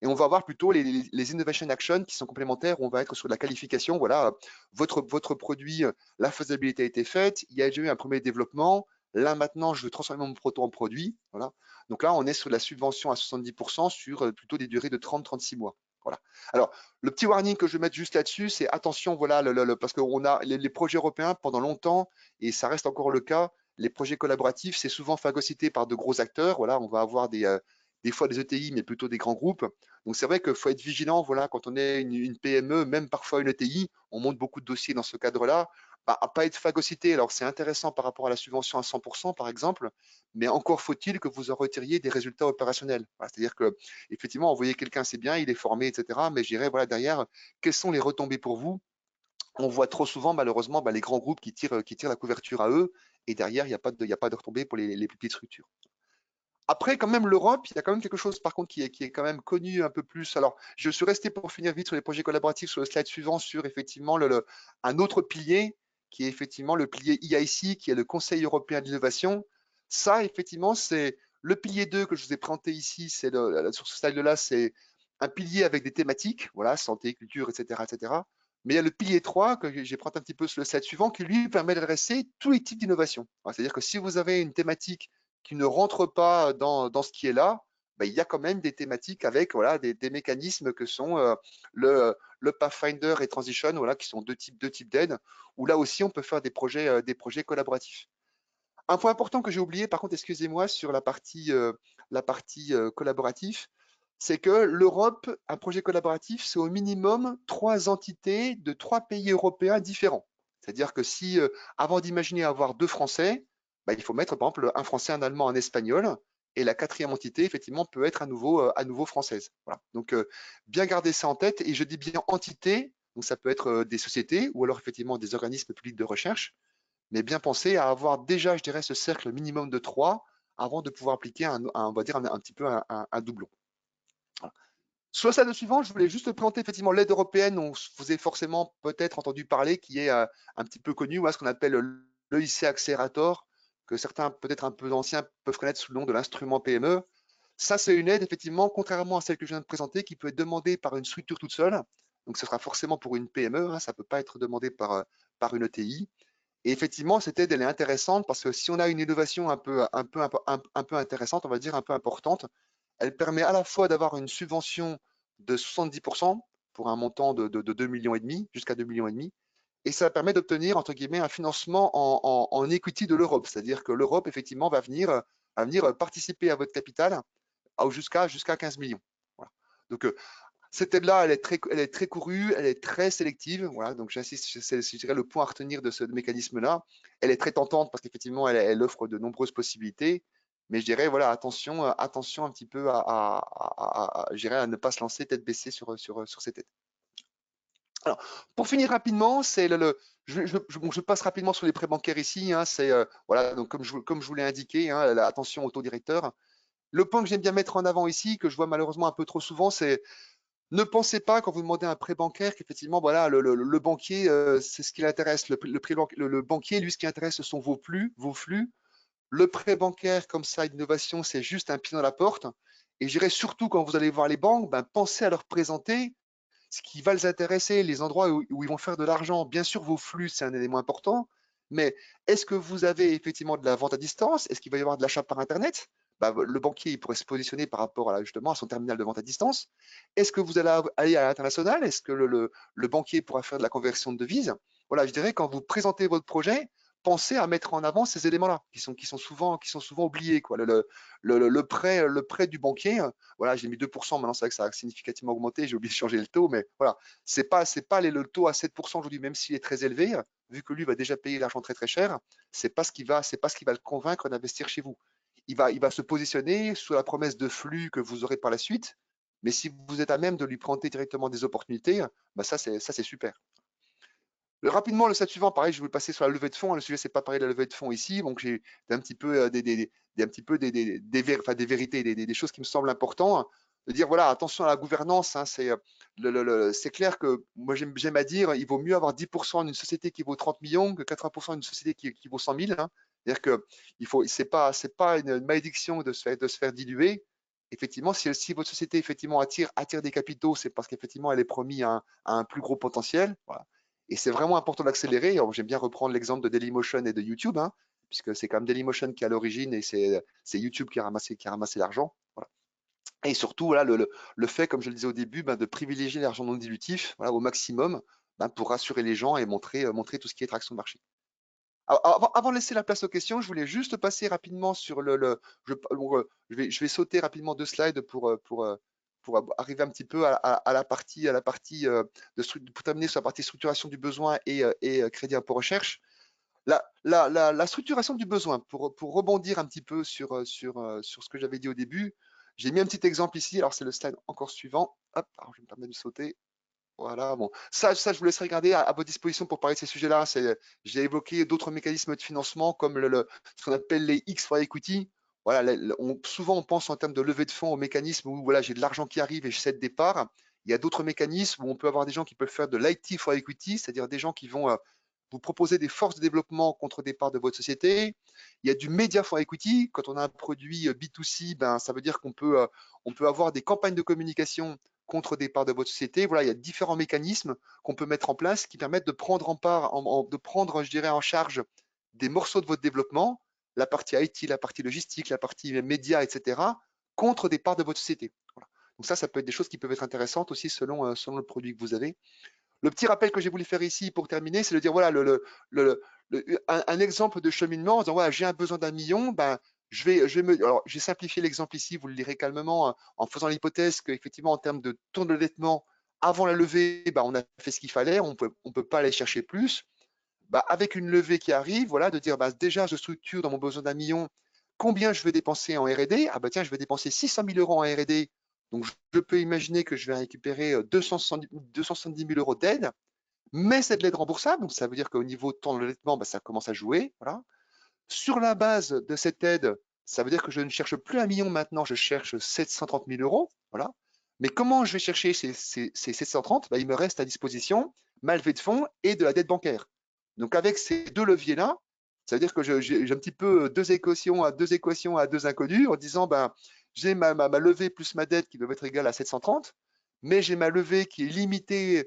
Speaker 3: Et on va avoir plutôt les innovation actions qui sont complémentaires. On va être sur la qualification. Voilà, votre produit, la faisabilité a été faite. Il y a déjà eu un premier développement. Là, maintenant, je veux transformer mon proto en produit. Voilà. Donc là, on est sur la subvention à 70% sur plutôt des durées de 30-36 mois. Voilà. Alors, le petit warning que je vais mettre juste là-dessus, c'est attention, voilà, parce qu'on a les projets européens pendant longtemps, et ça reste encore le cas, les projets collaboratifs, c'est souvent phagocyté par de gros acteurs. Voilà, on va avoir des fois des ETI, mais plutôt des grands groupes. Donc c'est vrai qu'il faut être vigilant, voilà, quand on est une PME, même parfois une ETI, on monte beaucoup de dossiers dans ce cadre-là, à pas être phagocyté. Alors c'est intéressant par rapport à la subvention à 100%, par exemple, mais encore faut-il que vous en retiriez des résultats opérationnels. Voilà, c'est-à-dire que effectivement, envoyer quelqu'un, c'est bien, il est formé, etc. Mais je dirais, voilà, derrière, quelles sont les retombées pour vous? On voit trop souvent, malheureusement, les grands groupes qui tirent la couverture à eux, et derrière, il n'y a pas de retombées pour les plus petites structures. Après, quand même, l'Europe, il y a quand même quelque chose, par contre, qui est quand même connu un peu plus. Alors, je suis resté pour finir vite sur les projets collaboratifs sur le slide suivant sur effectivement un autre pilier qui est effectivement le pilier EIC, qui est le Conseil européen de l'innovation. Ça, effectivement, c'est le pilier 2 que je vous ai présenté ici. Sur ce slide-là, c'est un pilier avec des thématiques, voilà, santé, culture, etc., etc. Mais il y a le pilier 3 que j'ai présenté un petit peu sur le slide suivant qui lui permet d'adresser tous les types d'innovation. C'est-à-dire que si vous avez une thématique qui ne rentre pas dans ce qui est là, il y a quand même des thématiques avec voilà, des mécanismes que sont le Pathfinder et Transition, voilà, qui sont deux types d'aides, où là aussi on peut faire des projets collaboratifs. Un point important que j'ai oublié, par contre, excusez-moi, sur la partie collaboratif, c'est que l'Europe, un projet collaboratif, c'est au minimum 3 entités de 3 pays européens différents. C'est-à-dire que si, avant d'imaginer avoir 2 Français, il faut mettre par exemple un Français, un Allemand, un Espagnol, et la 4e entité, effectivement, peut être à nouveau française. Voilà. Donc, bien garder ça en tête, et je dis bien entité, donc ça peut être des sociétés, ou alors effectivement des organismes publics de recherche, mais bien penser à avoir déjà, je dirais, ce cercle minimum de 3 avant de pouvoir appliquer on va dire un petit peu un doublon. Voilà. Sur le slide suivant, je voulais juste présenter effectivement l'aide européenne dont vous avez forcément peut-être entendu parler, qui est un petit peu connu, ce qu'on appelle l'EIC Accelerator, que certains peut-être un peu anciens peuvent connaître sous le nom de l'instrument PME. Ça, c'est une aide, effectivement, contrairement à celle que je viens de présenter, qui peut être demandée par une structure toute seule. Donc, ce sera forcément pour une PME, ça ne peut pas être demandé par une ETI. Et effectivement, cette aide, elle est intéressante parce que si on a une innovation un peu intéressante, on va dire un peu importante, elle permet à la fois d'avoir une subvention de 70% pour un montant de 2,5 millions jusqu'à 2,5 millions, et ça permet d'obtenir, entre guillemets, un financement en equity de l'Europe. C'est-à-dire que l'Europe, effectivement, va venir participer à votre capital jusqu'à 15 millions. Voilà. Donc, cette aide-là, elle est très courue, elle est très sélective. Voilà, donc j'insiste, c'est je dirais, le point à retenir de ce mécanisme-là. Elle est très tentante parce qu'effectivement, elle offre de nombreuses possibilités. Mais je dirais, voilà, attention un petit peu je dirais, à ne pas se lancer tête baissée sur cette aide. Alors, pour finir rapidement, c'est je passe rapidement sur les prêts bancaires ici. C'est voilà, donc comme je vous l'ai indiqué, attention au taux directeur. Le point que j'aime bien mettre en avant ici, que je vois malheureusement un peu trop souvent, c'est ne pensez pas quand vous demandez un prêt bancaire qu'effectivement, voilà, le banquier, c'est ce qui l'intéresse. Le banquier, lui, ce qui intéresse, ce sont vos flux. Le prêt bancaire, comme ça, d'innovation, c'est juste un pied dans la porte. Et je dirais surtout quand vous allez voir les banques, pensez à leur présenter ce qui va les intéresser, les endroits où ils vont faire de l'argent. Bien sûr, vos flux, c'est un élément important, mais est-ce que vous avez effectivement de la vente à distance? Est-ce qu'il va y avoir de l'achat par Internet? Le banquier il pourrait se positionner par rapport justement à son terminal de vente à distance. Est-ce que vous allez aller à l'international? Est-ce que le banquier pourra faire de la conversion de devises? Voilà, je dirais quand vous présentez votre projet, pensez à mettre en avant ces éléments-là qui sont souvent oubliés, quoi. Le prêt du banquier, voilà, j'ai mis 2%, maintenant c'est vrai que ça a significativement augmenté, j'ai oublié de changer le taux, mais voilà, c'est pas le taux à 7% aujourd'hui, même s'il est très élevé, vu que lui va déjà payer l'argent très très cher, c'est pas ce qui va le convaincre d'investir chez vous. Il va se positionner sous la promesse de flux que vous aurez par la suite, mais si vous êtes à même de lui présenter directement des opportunités, ça c'est super. Rapidement, le slide suivant, pareil, je vais le passer sur la levée de fonds. Le sujet, c'est pas parler de la levée de fonds ici. Donc, j'ai un petit peu des vérités, des choses qui me semblent importantes. De dire, voilà, attention à la gouvernance. C'est clair que moi, j'aime à dire, il vaut mieux avoir 10% d'une société qui vaut 30 millions que 80% d'une société qui vaut 100 000. C'est-à-dire que c'est pas une malédiction de se faire diluer. Effectivement, si votre société effectivement attire des capitaux, c'est parce qu'effectivement, elle est promise à un plus gros potentiel. Voilà. Et c'est vraiment important d'accélérer. J'aime bien reprendre l'exemple de Dailymotion et de YouTube, puisque c'est quand même Dailymotion qui est à l'origine et c'est YouTube qui a ramassé l'argent. Voilà. Et surtout, voilà, le fait, comme je le disais au début, de privilégier l'argent non dilutif, voilà, au maximum pour rassurer les gens et montrer tout ce qui est traction de marché. Alors, avant de laisser la place aux questions, je voulais juste passer rapidement sur je vais sauter rapidement 2 slides pour arriver un petit peu à la partie pour terminer sur la partie structuration du besoin et crédit impôt recherche. La structuration du besoin, pour rebondir un petit peu sur ce que j'avais dit au début, j'ai mis un petit exemple ici. Alors, c'est le slide encore suivant. Hop, alors je me permets de sauter. Voilà, bon, ça, je vous laisserai regarder à votre disposition pour parler de ces sujets-là. J'ai évoqué d'autres mécanismes de financement comme ce qu'on appelle les X for Equity. voilà, souvent on pense en termes de levée de fonds au mécanisme où voilà, j'ai de l'argent qui arrive et je cède départ. Il y a d'autres mécanismes où on peut avoir des gens qui peuvent faire de l'IT for equity, c'est-à-dire des gens qui vont vous proposer des forces de développement contre départ de votre société. Il y a du media for equity. Quand on a un produit B2C, ben, ça veut dire qu'on peut, on peut avoir des campagnes de communication contre départ de votre société. Voilà, il y a différents mécanismes qu'on peut mettre en place qui permettent de prendre de prendre, je dirais, en charge des morceaux de votre développement, la partie IT, la partie logistique, la partie média, etc., contre des parts de votre société. Voilà. Donc ça peut être des choses qui peuvent être intéressantes aussi selon le produit que vous avez. Le petit rappel que j'ai voulu faire ici pour terminer, c'est de dire, voilà, un exemple de cheminement en disant, voilà, j'ai un besoin d'1 million, ben, alors, j'ai simplifié l'exemple ici, vous le lirez calmement, en faisant l'hypothèse qu'effectivement, en termes de taux de endettement, avant la levée, ben, on a fait ce qu'il fallait, on peut pas aller chercher plus. Bah, avec une levée qui arrive, voilà, de dire bah, déjà je structure dans mon besoin d'1 million, combien je vais dépenser en R&D? Ah bah tiens, je vais dépenser 600 000 euros en R&D, donc je peux imaginer que je vais récupérer 270 000 euros d'aide, mais c'est de l'aide remboursable, donc ça veut dire qu'au niveau de temps de l'endettement, bah, ça commence à jouer. Voilà. Sur la base de cette aide, ça veut dire que je ne cherche plus 1 million maintenant, je cherche 730 000 euros. Voilà. Mais comment je vais chercher ces 730? Bah, il me reste à disposition ma levée de fonds et de la dette bancaire. Donc avec ces deux leviers-là, ça veut dire que j'ai un petit peu deux équations à deux inconnus en disant ben, j'ai ma levée plus ma dette qui doit être égale à 730, mais j'ai ma levée qui est limitée,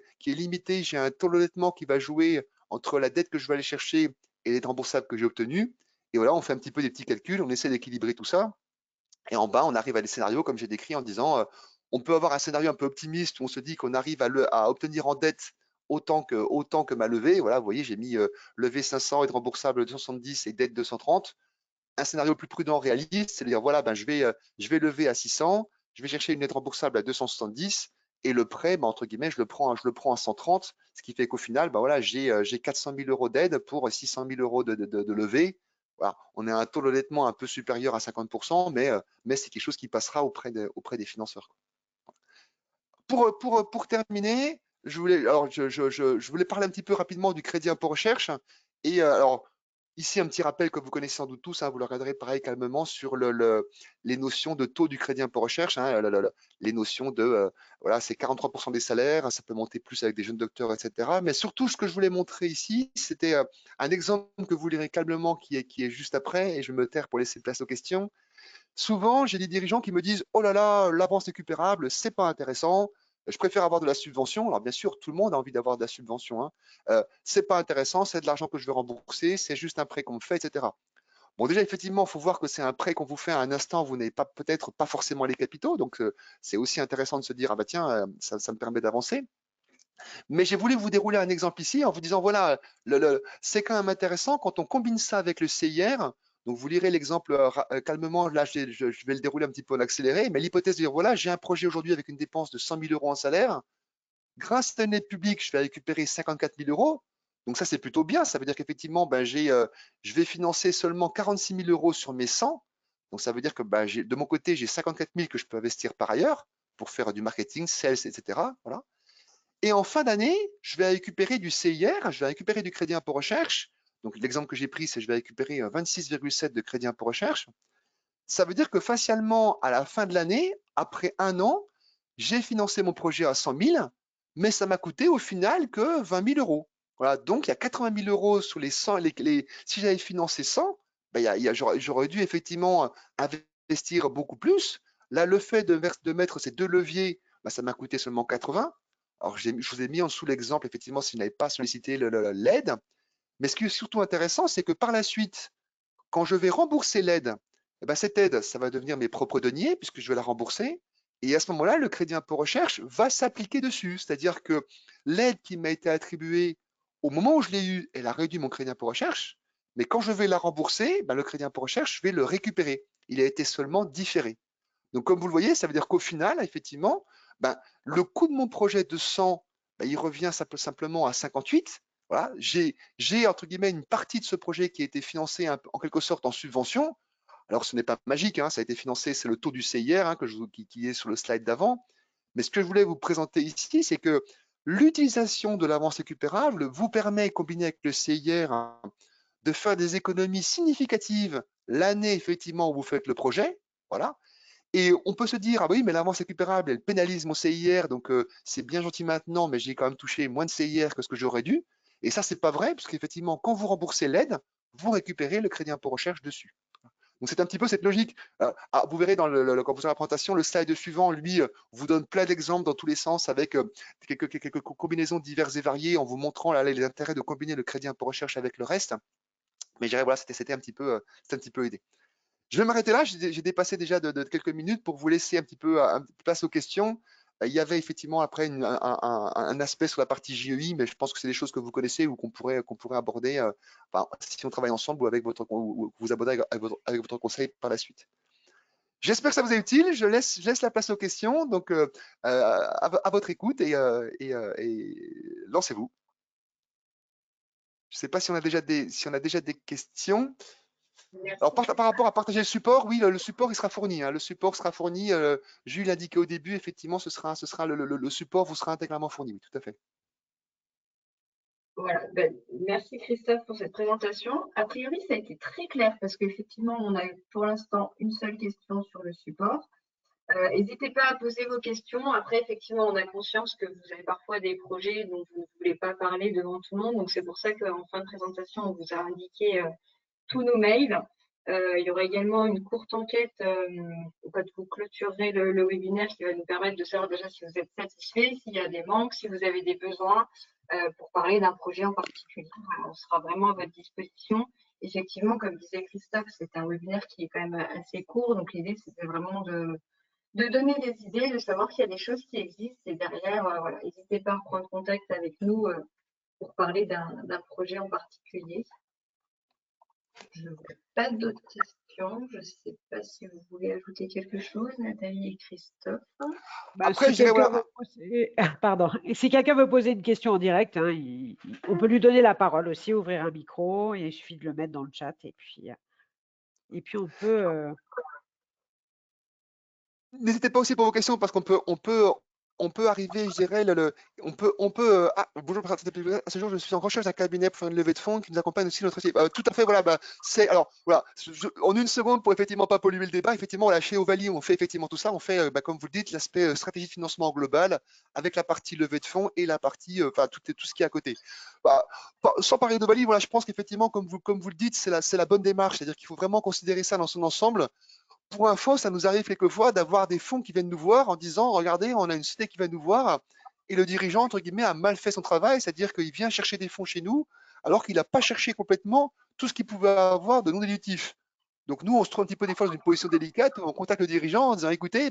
Speaker 3: j'ai un taux d'endettement qui va jouer entre la dette que je vais aller chercher et l'aide remboursable que j'ai obtenue. Et voilà, on fait un petit peu des petits calculs, on essaie d'équilibrer tout ça. Et en bas, on arrive à des scénarios comme j'ai décrit en disant, on peut avoir un scénario un peu optimiste où on se dit qu'on arrive à obtenir en dette autant que ma levée. Voilà, vous voyez, j'ai mis levée 500, aide remboursable 270 et dette 230. Un scénario plus prudent, réaliste, c'est de dire, voilà, ben, je vais lever à 600, je vais chercher une aide remboursable à 270 et le prêt, ben, entre guillemets, je le prends à 130, ce qui fait qu'au final, ben, voilà, j'ai 400 000 euros d'aide pour 600 000 euros de levée. Voilà. On est à un taux d'endettement un peu supérieur à 50%, mais c'est quelque chose qui passera auprès des financeurs. Pour terminer, je voulais parler un petit peu rapidement du crédit impôt recherche. Et alors, ici, un petit rappel que vous connaissez sans doute tous, hein, vous le regarderez pareil calmement sur les notions de taux du crédit impôt recherche, hein, les notions de, voilà, c'est 43% des salaires, ça peut monter plus avec des jeunes docteurs, etc. Mais surtout, ce que je voulais montrer ici, c'était un exemple que vous lirez calmement qui est juste après, et je me taire pour laisser place aux questions. Souvent, j'ai des dirigeants qui me disent, oh là là, l'avance récupérable, c'est pas intéressant. Je préfère avoir de la subvention. Alors bien sûr, tout le monde a envie d'avoir de la subvention, hein. C'est pas intéressant, c'est de l'argent que je vais rembourser, c'est juste un prêt qu'on me fait, etc. Bon, déjà, effectivement, il faut voir que c'est un prêt qu'on vous fait à un instant, vous n'avez pas peut-être pas forcément les capitaux, donc c'est aussi intéressant de se dire, ah bah tiens, ça me permet d'avancer. Mais j'ai voulu vous dérouler un exemple ici en vous disant, voilà, c'est quand même intéressant quand on combine ça avec le CIR. Donc, vous lirez l'exemple calmement. Là, je vais le dérouler un petit peu en accéléré. Mais l'hypothèse de dire, voilà, j'ai un projet aujourd'hui avec une dépense de 100 000 euros en salaire. Grâce à une aide publique, je vais récupérer 54 000 euros. Donc, ça, c'est plutôt bien. Ça veut dire qu'effectivement, ben, je vais financer seulement 46 000 euros sur mes 100. Donc, ça veut dire que ben, de mon côté, j'ai 54 000 que je peux investir par ailleurs pour faire du marketing, sales, etc. Voilà. Et en fin d'année, je vais récupérer du CIR, je vais récupérer du crédit impôt recherche. Donc, l'exemple que j'ai pris, c'est que je vais récupérer 26,7 de crédit impôt recherche. Ça veut dire que facialement, à la fin de l'année, après 1 an, j'ai financé mon projet à 100 000, mais ça m'a coûté au final que 20 000 euros. Voilà, donc il y a 80 000 euros sur les 100. Si j'avais financé 100, ben, j'aurais dû effectivement investir beaucoup plus. Là, le fait de mettre ces deux leviers, ben, ça m'a coûté seulement 80. Alors, je vous ai mis en dessous l'exemple, effectivement, si je n'avais pas sollicité l'aide. Mais ce qui est surtout intéressant, c'est que par la suite, quand je vais rembourser l'aide, eh ben, cette aide, ça va devenir mes propres deniers puisque je vais la rembourser. Et à ce moment-là, le crédit impôt recherche va s'appliquer dessus. C'est-à-dire que l'aide qui m'a été attribuée au moment où je l'ai eue, elle a réduit mon crédit impôt recherche. Mais quand je vais la rembourser, ben, le crédit impôt recherche, je vais le récupérer. Il a été seulement différé. Donc, comme vous le voyez, ça veut dire qu'au final, effectivement, ben, le coût de mon projet de 100, ben, il revient simplement à 58. Voilà, j'ai entre guillemets une partie de ce projet qui a été financé en quelque sorte en subvention. Alors, ce n'est pas magique, hein, ça a été financé, c'est le taux du CIR hein, qui est sur le slide d'avant. Mais ce que je voulais vous présenter ici, c'est que l'utilisation de l'avance récupérable vous permet, combiné avec le CIR, hein, de faire des économies significatives l'année effectivement où vous faites le projet, voilà. Et on peut se dire, ah oui, mais l'avance récupérable, elle pénalise mon CIR, donc c'est bien gentil maintenant, mais j'ai quand même touché moins de CIR que ce que j'aurais dû. Et ça, c'est pas vrai, parce qu'effectivement, quand vous remboursez l'aide, vous récupérez le crédit impôt recherche dessus. Donc c'est un petit peu cette logique. Vous verrez quand vous aurez la présentation, le slide suivant, lui, vous donne plein d'exemples dans tous les sens avec quelques combinaisons diverses et variées en vous montrant là, les intérêts de combiner le crédit impôt recherche avec le reste. Mais je dirais, voilà, c'était un petit peu aidé. Je vais m'arrêter là, j'ai dépassé déjà de quelques minutes pour vous laisser un petit peu place aux questions. Il y avait effectivement après un aspect sur la partie JEI, mais je pense que c'est des choses que vous connaissez ou qu'on pourrait aborder si on travaille ensemble ou avec ou vous abordez avec votre conseil par la suite. J'espère que ça vous est utile. Je laisse la place aux questions, donc à votre écoute et lancez-vous. Je ne sais pas si on a déjà des questions. Alors, par rapport à partager le support, oui, le support, il sera fourni. Hein. Le support sera fourni. Jules l'a indiqué au début, effectivement, ce sera le support vous sera intégralement fourni. Oui, tout à fait.
Speaker 1: Voilà, merci Christophe pour cette présentation. A priori, ça a été très clair parce qu'effectivement, on a pour l'instant une seule question sur le support. N'hésitez pas à poser vos questions. Après, effectivement, on a conscience que vous avez parfois des projets dont vous ne voulez pas parler devant tout le monde. Donc, c'est pour ça qu'en fin de présentation, on vous a indiqué tous nos mails. Il y aura également une courte enquête quand vous clôturerez le webinaire qui va nous permettre de savoir déjà si vous êtes satisfait, s'il y a des manques, si vous avez des besoins pour parler d'un projet en particulier. On sera vraiment à votre disposition. Effectivement, comme disait Christophe, c'est un webinaire qui est quand même assez court. Donc, l'idée, c'était vraiment de donner des idées, de savoir qu'il y a des choses qui existent. Et derrière, voilà, n'hésitez pas à prendre contact avec nous pour parler d'un projet en particulier. Je vois pas d'autres questions. Je ne sais pas si vous voulez ajouter quelque chose, Nathalie et Christophe.
Speaker 3: Après, je dirais, voilà.
Speaker 2: Pardon. Et si quelqu'un veut poser une question en direct, hein, on peut lui donner la parole aussi, ouvrir un micro, et il suffit de le mettre dans le chat. Et puis on peut.
Speaker 3: N'hésitez pas aussi pour vos questions parce on peut arriver, je dirais, bonjour, à ce jour, je suis en recherche d'un cabinet pour faire une levée de fonds qui nous accompagne aussi notre équipe. Tout à fait, voilà, alors, voilà, en une seconde, pour effectivement pas polluer le débat, effectivement, voilà, chez Ovalie, on fait effectivement tout ça, on fait, comme vous le dites, l'aspect stratégie de financement global avec la partie levée de fonds et la partie, tout ce qui est à côté. Sans parler d'Ovalie, voilà, je pense qu'effectivement, comme vous le dites, c'est la bonne démarche, c'est-à-dire qu'il faut vraiment considérer ça dans son ensemble. Pour info, ça nous arrive quelquefois d'avoir des fonds qui viennent nous voir en disant, regardez, on a une société qui va nous voir et le dirigeant, entre guillemets, a mal fait son travail, c'est-à-dire qu'il vient chercher des fonds chez nous alors qu'il n'a pas cherché complètement tout ce qu'il pouvait avoir de non déductif. Donc nous, on se trouve un petit peu des fois dans une position délicate où on contacte le dirigeant en disant, écoutez,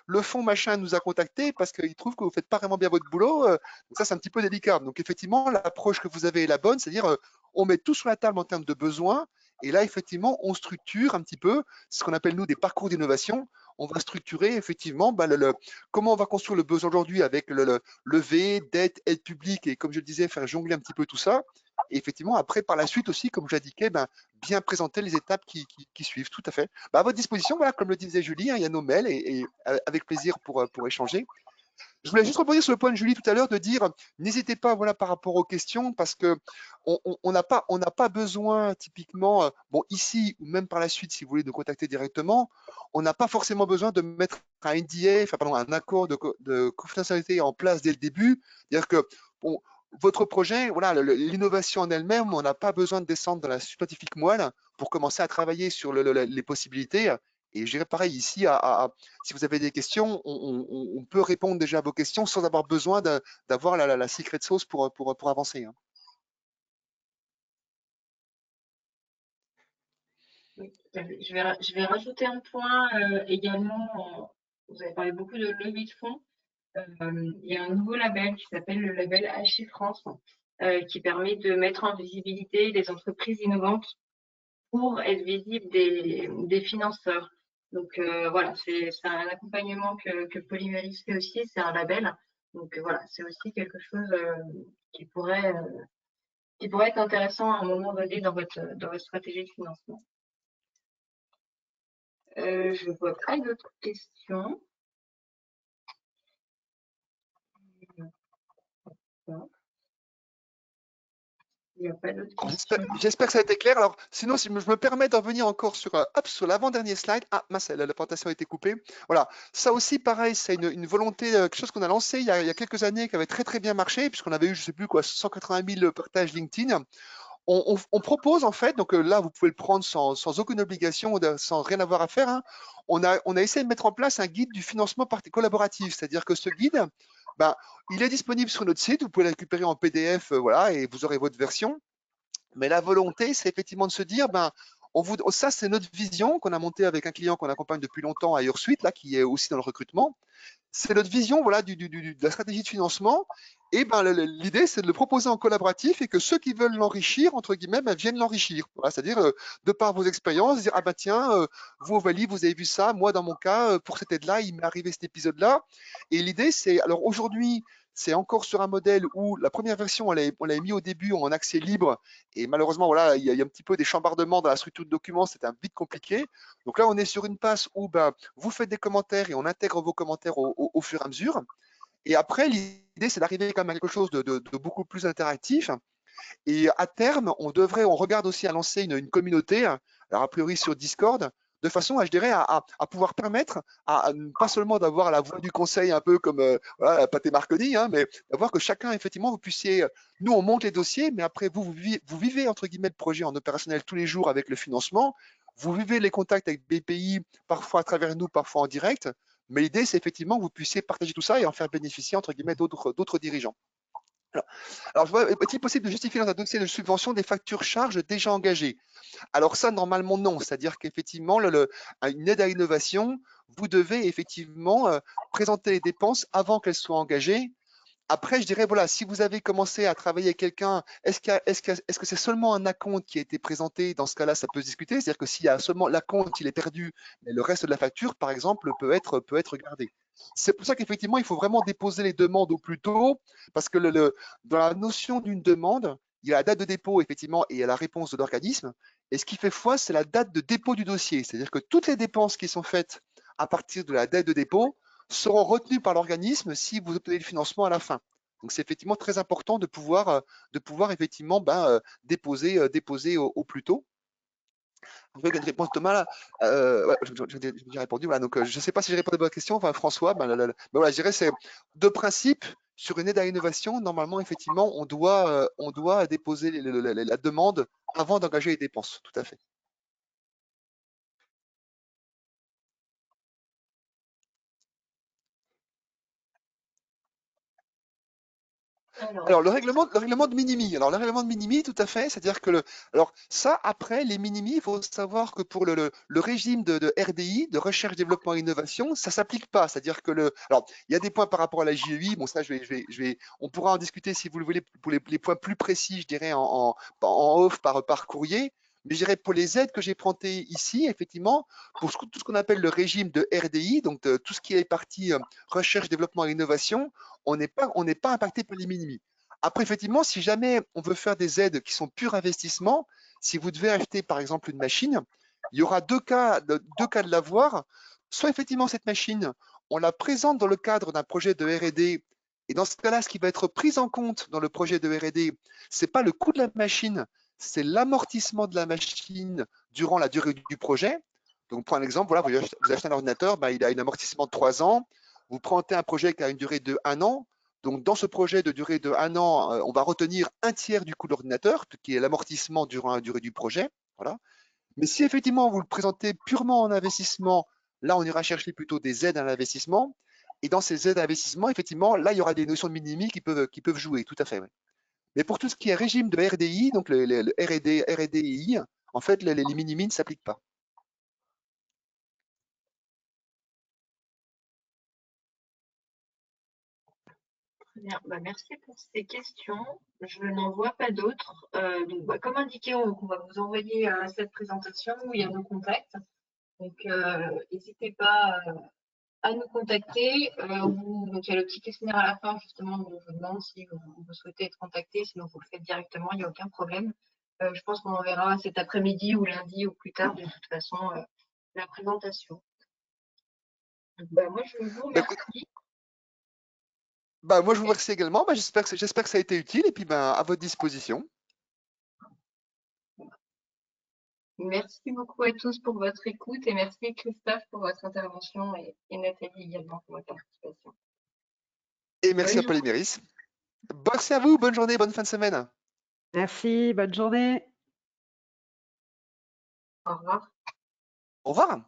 Speaker 3: le fonds machin nous a contacté parce qu'il trouve que vous ne faites pas vraiment bien votre boulot. Donc ça, c'est un petit peu délicat. Donc effectivement, l'approche que vous avez est la bonne, c'est-à-dire on met tout sur la table en termes de besoins. Et là, effectivement, on structure un petit peu ce qu'on appelle, nous, des parcours d'innovation. On va structurer, effectivement, comment on va construire le besoin aujourd'hui avec le levée, dette, aide publique et, comme je le disais, faire jongler un petit peu tout ça. Et effectivement, après, par la suite aussi, comme j'indiquais, bien présenter les étapes qui suivent. Tout à fait. À votre disposition, voilà, comme le disait Julie, hein, il y a nos mails et avec plaisir pour échanger. Je voulais juste rebondir sur le point de Julie tout à l'heure de dire, n'hésitez pas, voilà, par rapport aux questions, parce que on n'a pas besoin typiquement, bon, ici ou même par la suite, si vous voulez nous contacter directement, on n'a pas forcément besoin de mettre un NDA, un accord de confidentialité en place dès le début. C'est-à-dire que, bon, votre projet, voilà, l'innovation en elle-même, on n'a pas besoin de descendre dans la scientifique moelle pour commencer à travailler sur les possibilités. Et je dirais pareil ici, si vous avez des questions, on peut répondre déjà à vos questions sans avoir besoin d'avoir la secret sauce pour avancer. Hein.
Speaker 1: Oui, je vais rajouter un point également. Vous avez parlé beaucoup de levée de fonds. Il y a un nouveau label qui s'appelle le label HI France qui permet de mettre en visibilité les entreprises innovantes pour être visible des financeurs. Donc voilà, c'est un accompagnement que Polyméris fait aussi, c'est un label. Donc voilà, c'est aussi quelque chose qui pourrait être intéressant à un moment donné dans votre stratégie de financement. Je ne vois pas d'autres questions. n'y a pas d'autres
Speaker 3: Alors,
Speaker 1: questions.
Speaker 3: j'espère que ça a été clair. Alors, sinon, si je me permets d'en revenir encore sur, hop, sur l'avant-dernier slide. Ah, mince, la présentation a été coupée. Voilà. Ça aussi, pareil, c'est une volonté, quelque chose qu'on a lancé il y a quelques années, qui avait très, très bien marché, puisqu'on avait eu, je sais plus quoi, 180 000 partages LinkedIn. On propose, en fait, donc là, vous pouvez le prendre sans aucune obligation, sans rien avoir à faire, hein. On a essayé de mettre en place un guide du financement collaboratif. C'est-à-dire que ce guide, ben, il est disponible sur notre site. Vous pouvez le récupérer en PDF, voilà, et vous aurez votre version. Mais la volonté, c'est effectivement de se dire, ben, ça, c'est notre vision qu'on a montée avec un client qu'on accompagne depuis longtemps à UrSuite, là, qui est aussi dans le recrutement. C'est notre vision, voilà, de la stratégie de financement. Et ben, l'idée, c'est de le proposer en collaboratif et que ceux qui veulent l'enrichir, entre guillemets, ben, viennent l'enrichir. Voilà, c'est-à-dire, de par vos expériences, dire, ah ben tiens, vous, Ovalie, vous avez vu ça. Moi, dans mon cas, pour cette aide-là, il m'est arrivé cet épisode-là. Et l'idée, c'est, alors aujourd'hui, c'est encore sur un modèle où la première version, on l'avait mis au début en accès libre. Et malheureusement, voilà, il y a un petit peu des chambardements dans la structure de documents. C'était un vite compliqué. Donc là, on est sur une passe où ben, vous faites des commentaires et on intègre vos commentaires au fur et à mesure. Et après, l'idée, c'est d'arriver quand même à quelque chose de beaucoup plus interactif. Et à terme, on regarde aussi à lancer une communauté, alors a priori sur Discord, de façon à, je dirais, à pouvoir permettre pas seulement d'avoir la voix du conseil un peu comme voilà, Pathé Marconi, hein, mais d'avoir que chacun, effectivement, vous puissiez, nous, on monte les dossiers, mais après, vous vivez, entre guillemets, le projet en opérationnel tous les jours avec le financement, vous vivez les contacts avec BPI, parfois à travers nous, parfois en direct, mais l'idée, c'est effectivement que vous puissiez partager tout ça et en faire bénéficier, entre guillemets, d'autres dirigeants. Alors, je vois, est-il possible de justifier dans un dossier de subvention des factures charges déjà engagées? Alors ça, normalement, non. C'est-à-dire qu'effectivement, une aide à l'innovation, vous devez effectivement présenter les dépenses avant qu'elles soient engagées. Après, je dirais, voilà, si vous avez commencé à travailler avec quelqu'un, est-ce que c'est seulement un acompte qui a été présenté? Dans ce cas-là, ça peut se discuter. C'est-à-dire que s'il y a seulement l'acompte, il est perdu, mais le reste de la facture, par exemple, peut être gardé. C'est pour ça qu'effectivement, il faut vraiment déposer les demandes au plus tôt, parce que dans la notion d'une demande, il y a la date de dépôt, effectivement, et il y a la réponse de l'organisme. Et ce qui fait foi, c'est la date de dépôt du dossier. C'est-à-dire que toutes les dépenses qui sont faites à partir de la date de dépôt seront retenus par l'organisme si vous obtenez le financement à la fin. Donc c'est effectivement très important de pouvoir effectivement déposer au plus tôt. Une réponse Thomas là, ouais, j'ai répondu. Voilà, donc je ne sais pas si j'ai répondu à votre question, enfin, François. Voilà, je dirais c'est de principe sur une aide à l'innovation. Normalement, effectivement, on doit déposer la demande avant d'engager les dépenses. Tout à fait. Alors, le règlement de minimi. Alors, le règlement de minimi, tout à fait. C'est-à-dire que alors, ça, après, les minimi, il faut savoir que pour le régime de RDI, de recherche, développement et innovation, ça s'applique pas. C'est-à-dire que alors, il y a des points par rapport à la JEI. Bon, ça, on pourra en discuter si vous le voulez pour les points plus précis, je dirais, en off par courrier. Mais je dirais pour les aides que j'ai présentées ici, effectivement, pour tout ce qu'on appelle le régime de RDI, donc tout ce qui est partie recherche, développement et innovation, on n'est pas impacté par les minimi. Après, effectivement, si jamais on veut faire des aides qui sont pur investissement, si vous devez acheter par exemple une machine, il y aura deux cas de l'avoir. Soit effectivement cette machine, on la présente dans le cadre d'un projet de R&D, et dans ce cas-là, ce qui va être pris en compte dans le projet de R&D, c'est pas le coût de la machine, c'est l'amortissement de la machine durant la durée du projet. Donc, pour un exemple, voilà, vous achetez un ordinateur, ben, il a un amortissement de 3 ans. Vous prenez un projet qui a une durée de 1 an. Donc, dans ce projet de durée de 1 an, on va retenir un tiers du coût de l'ordinateur, qui est l'amortissement durant la durée du projet. Voilà. Mais si effectivement vous le présentez purement en investissement, là, on ira chercher plutôt des aides à l'investissement. Et dans ces aides à l'investissement, effectivement, là, il y aura des notions de minimi qui peuvent jouer, tout à fait. Ouais. Mais pour tout ce qui est régime de RDI, donc le RDI, en fait, les minimi ne s'appliquent pas.
Speaker 1: Très bien. Merci pour ces questions. Je n'en vois pas d'autres. Donc, comme indiqué, on va vous envoyer cette présentation où il y a nos contacts. Donc, n'hésitez pas à nous contacter. Donc, il y a le petit questionnaire à la fin, justement, où on vous demande si vous souhaitez être contacté. Sinon, vous le faites directement, il n'y a aucun problème. Je pense qu'on enverra cet après-midi ou lundi ou plus tard, de toute façon, la présentation. Donc, moi, je vous remercie.
Speaker 3: Moi, je vous remercie également. J'espère que ça a été utile et puis à votre disposition.
Speaker 1: Merci beaucoup à tous pour votre écoute et merci Christophe pour votre intervention et Nathalie également pour votre participation.
Speaker 3: Et merci
Speaker 1: Bonne
Speaker 3: à Polyméris. Merci à vous, bonne journée, bonne fin de semaine.
Speaker 2: Merci, bonne journée.
Speaker 1: Au revoir.
Speaker 3: Au revoir.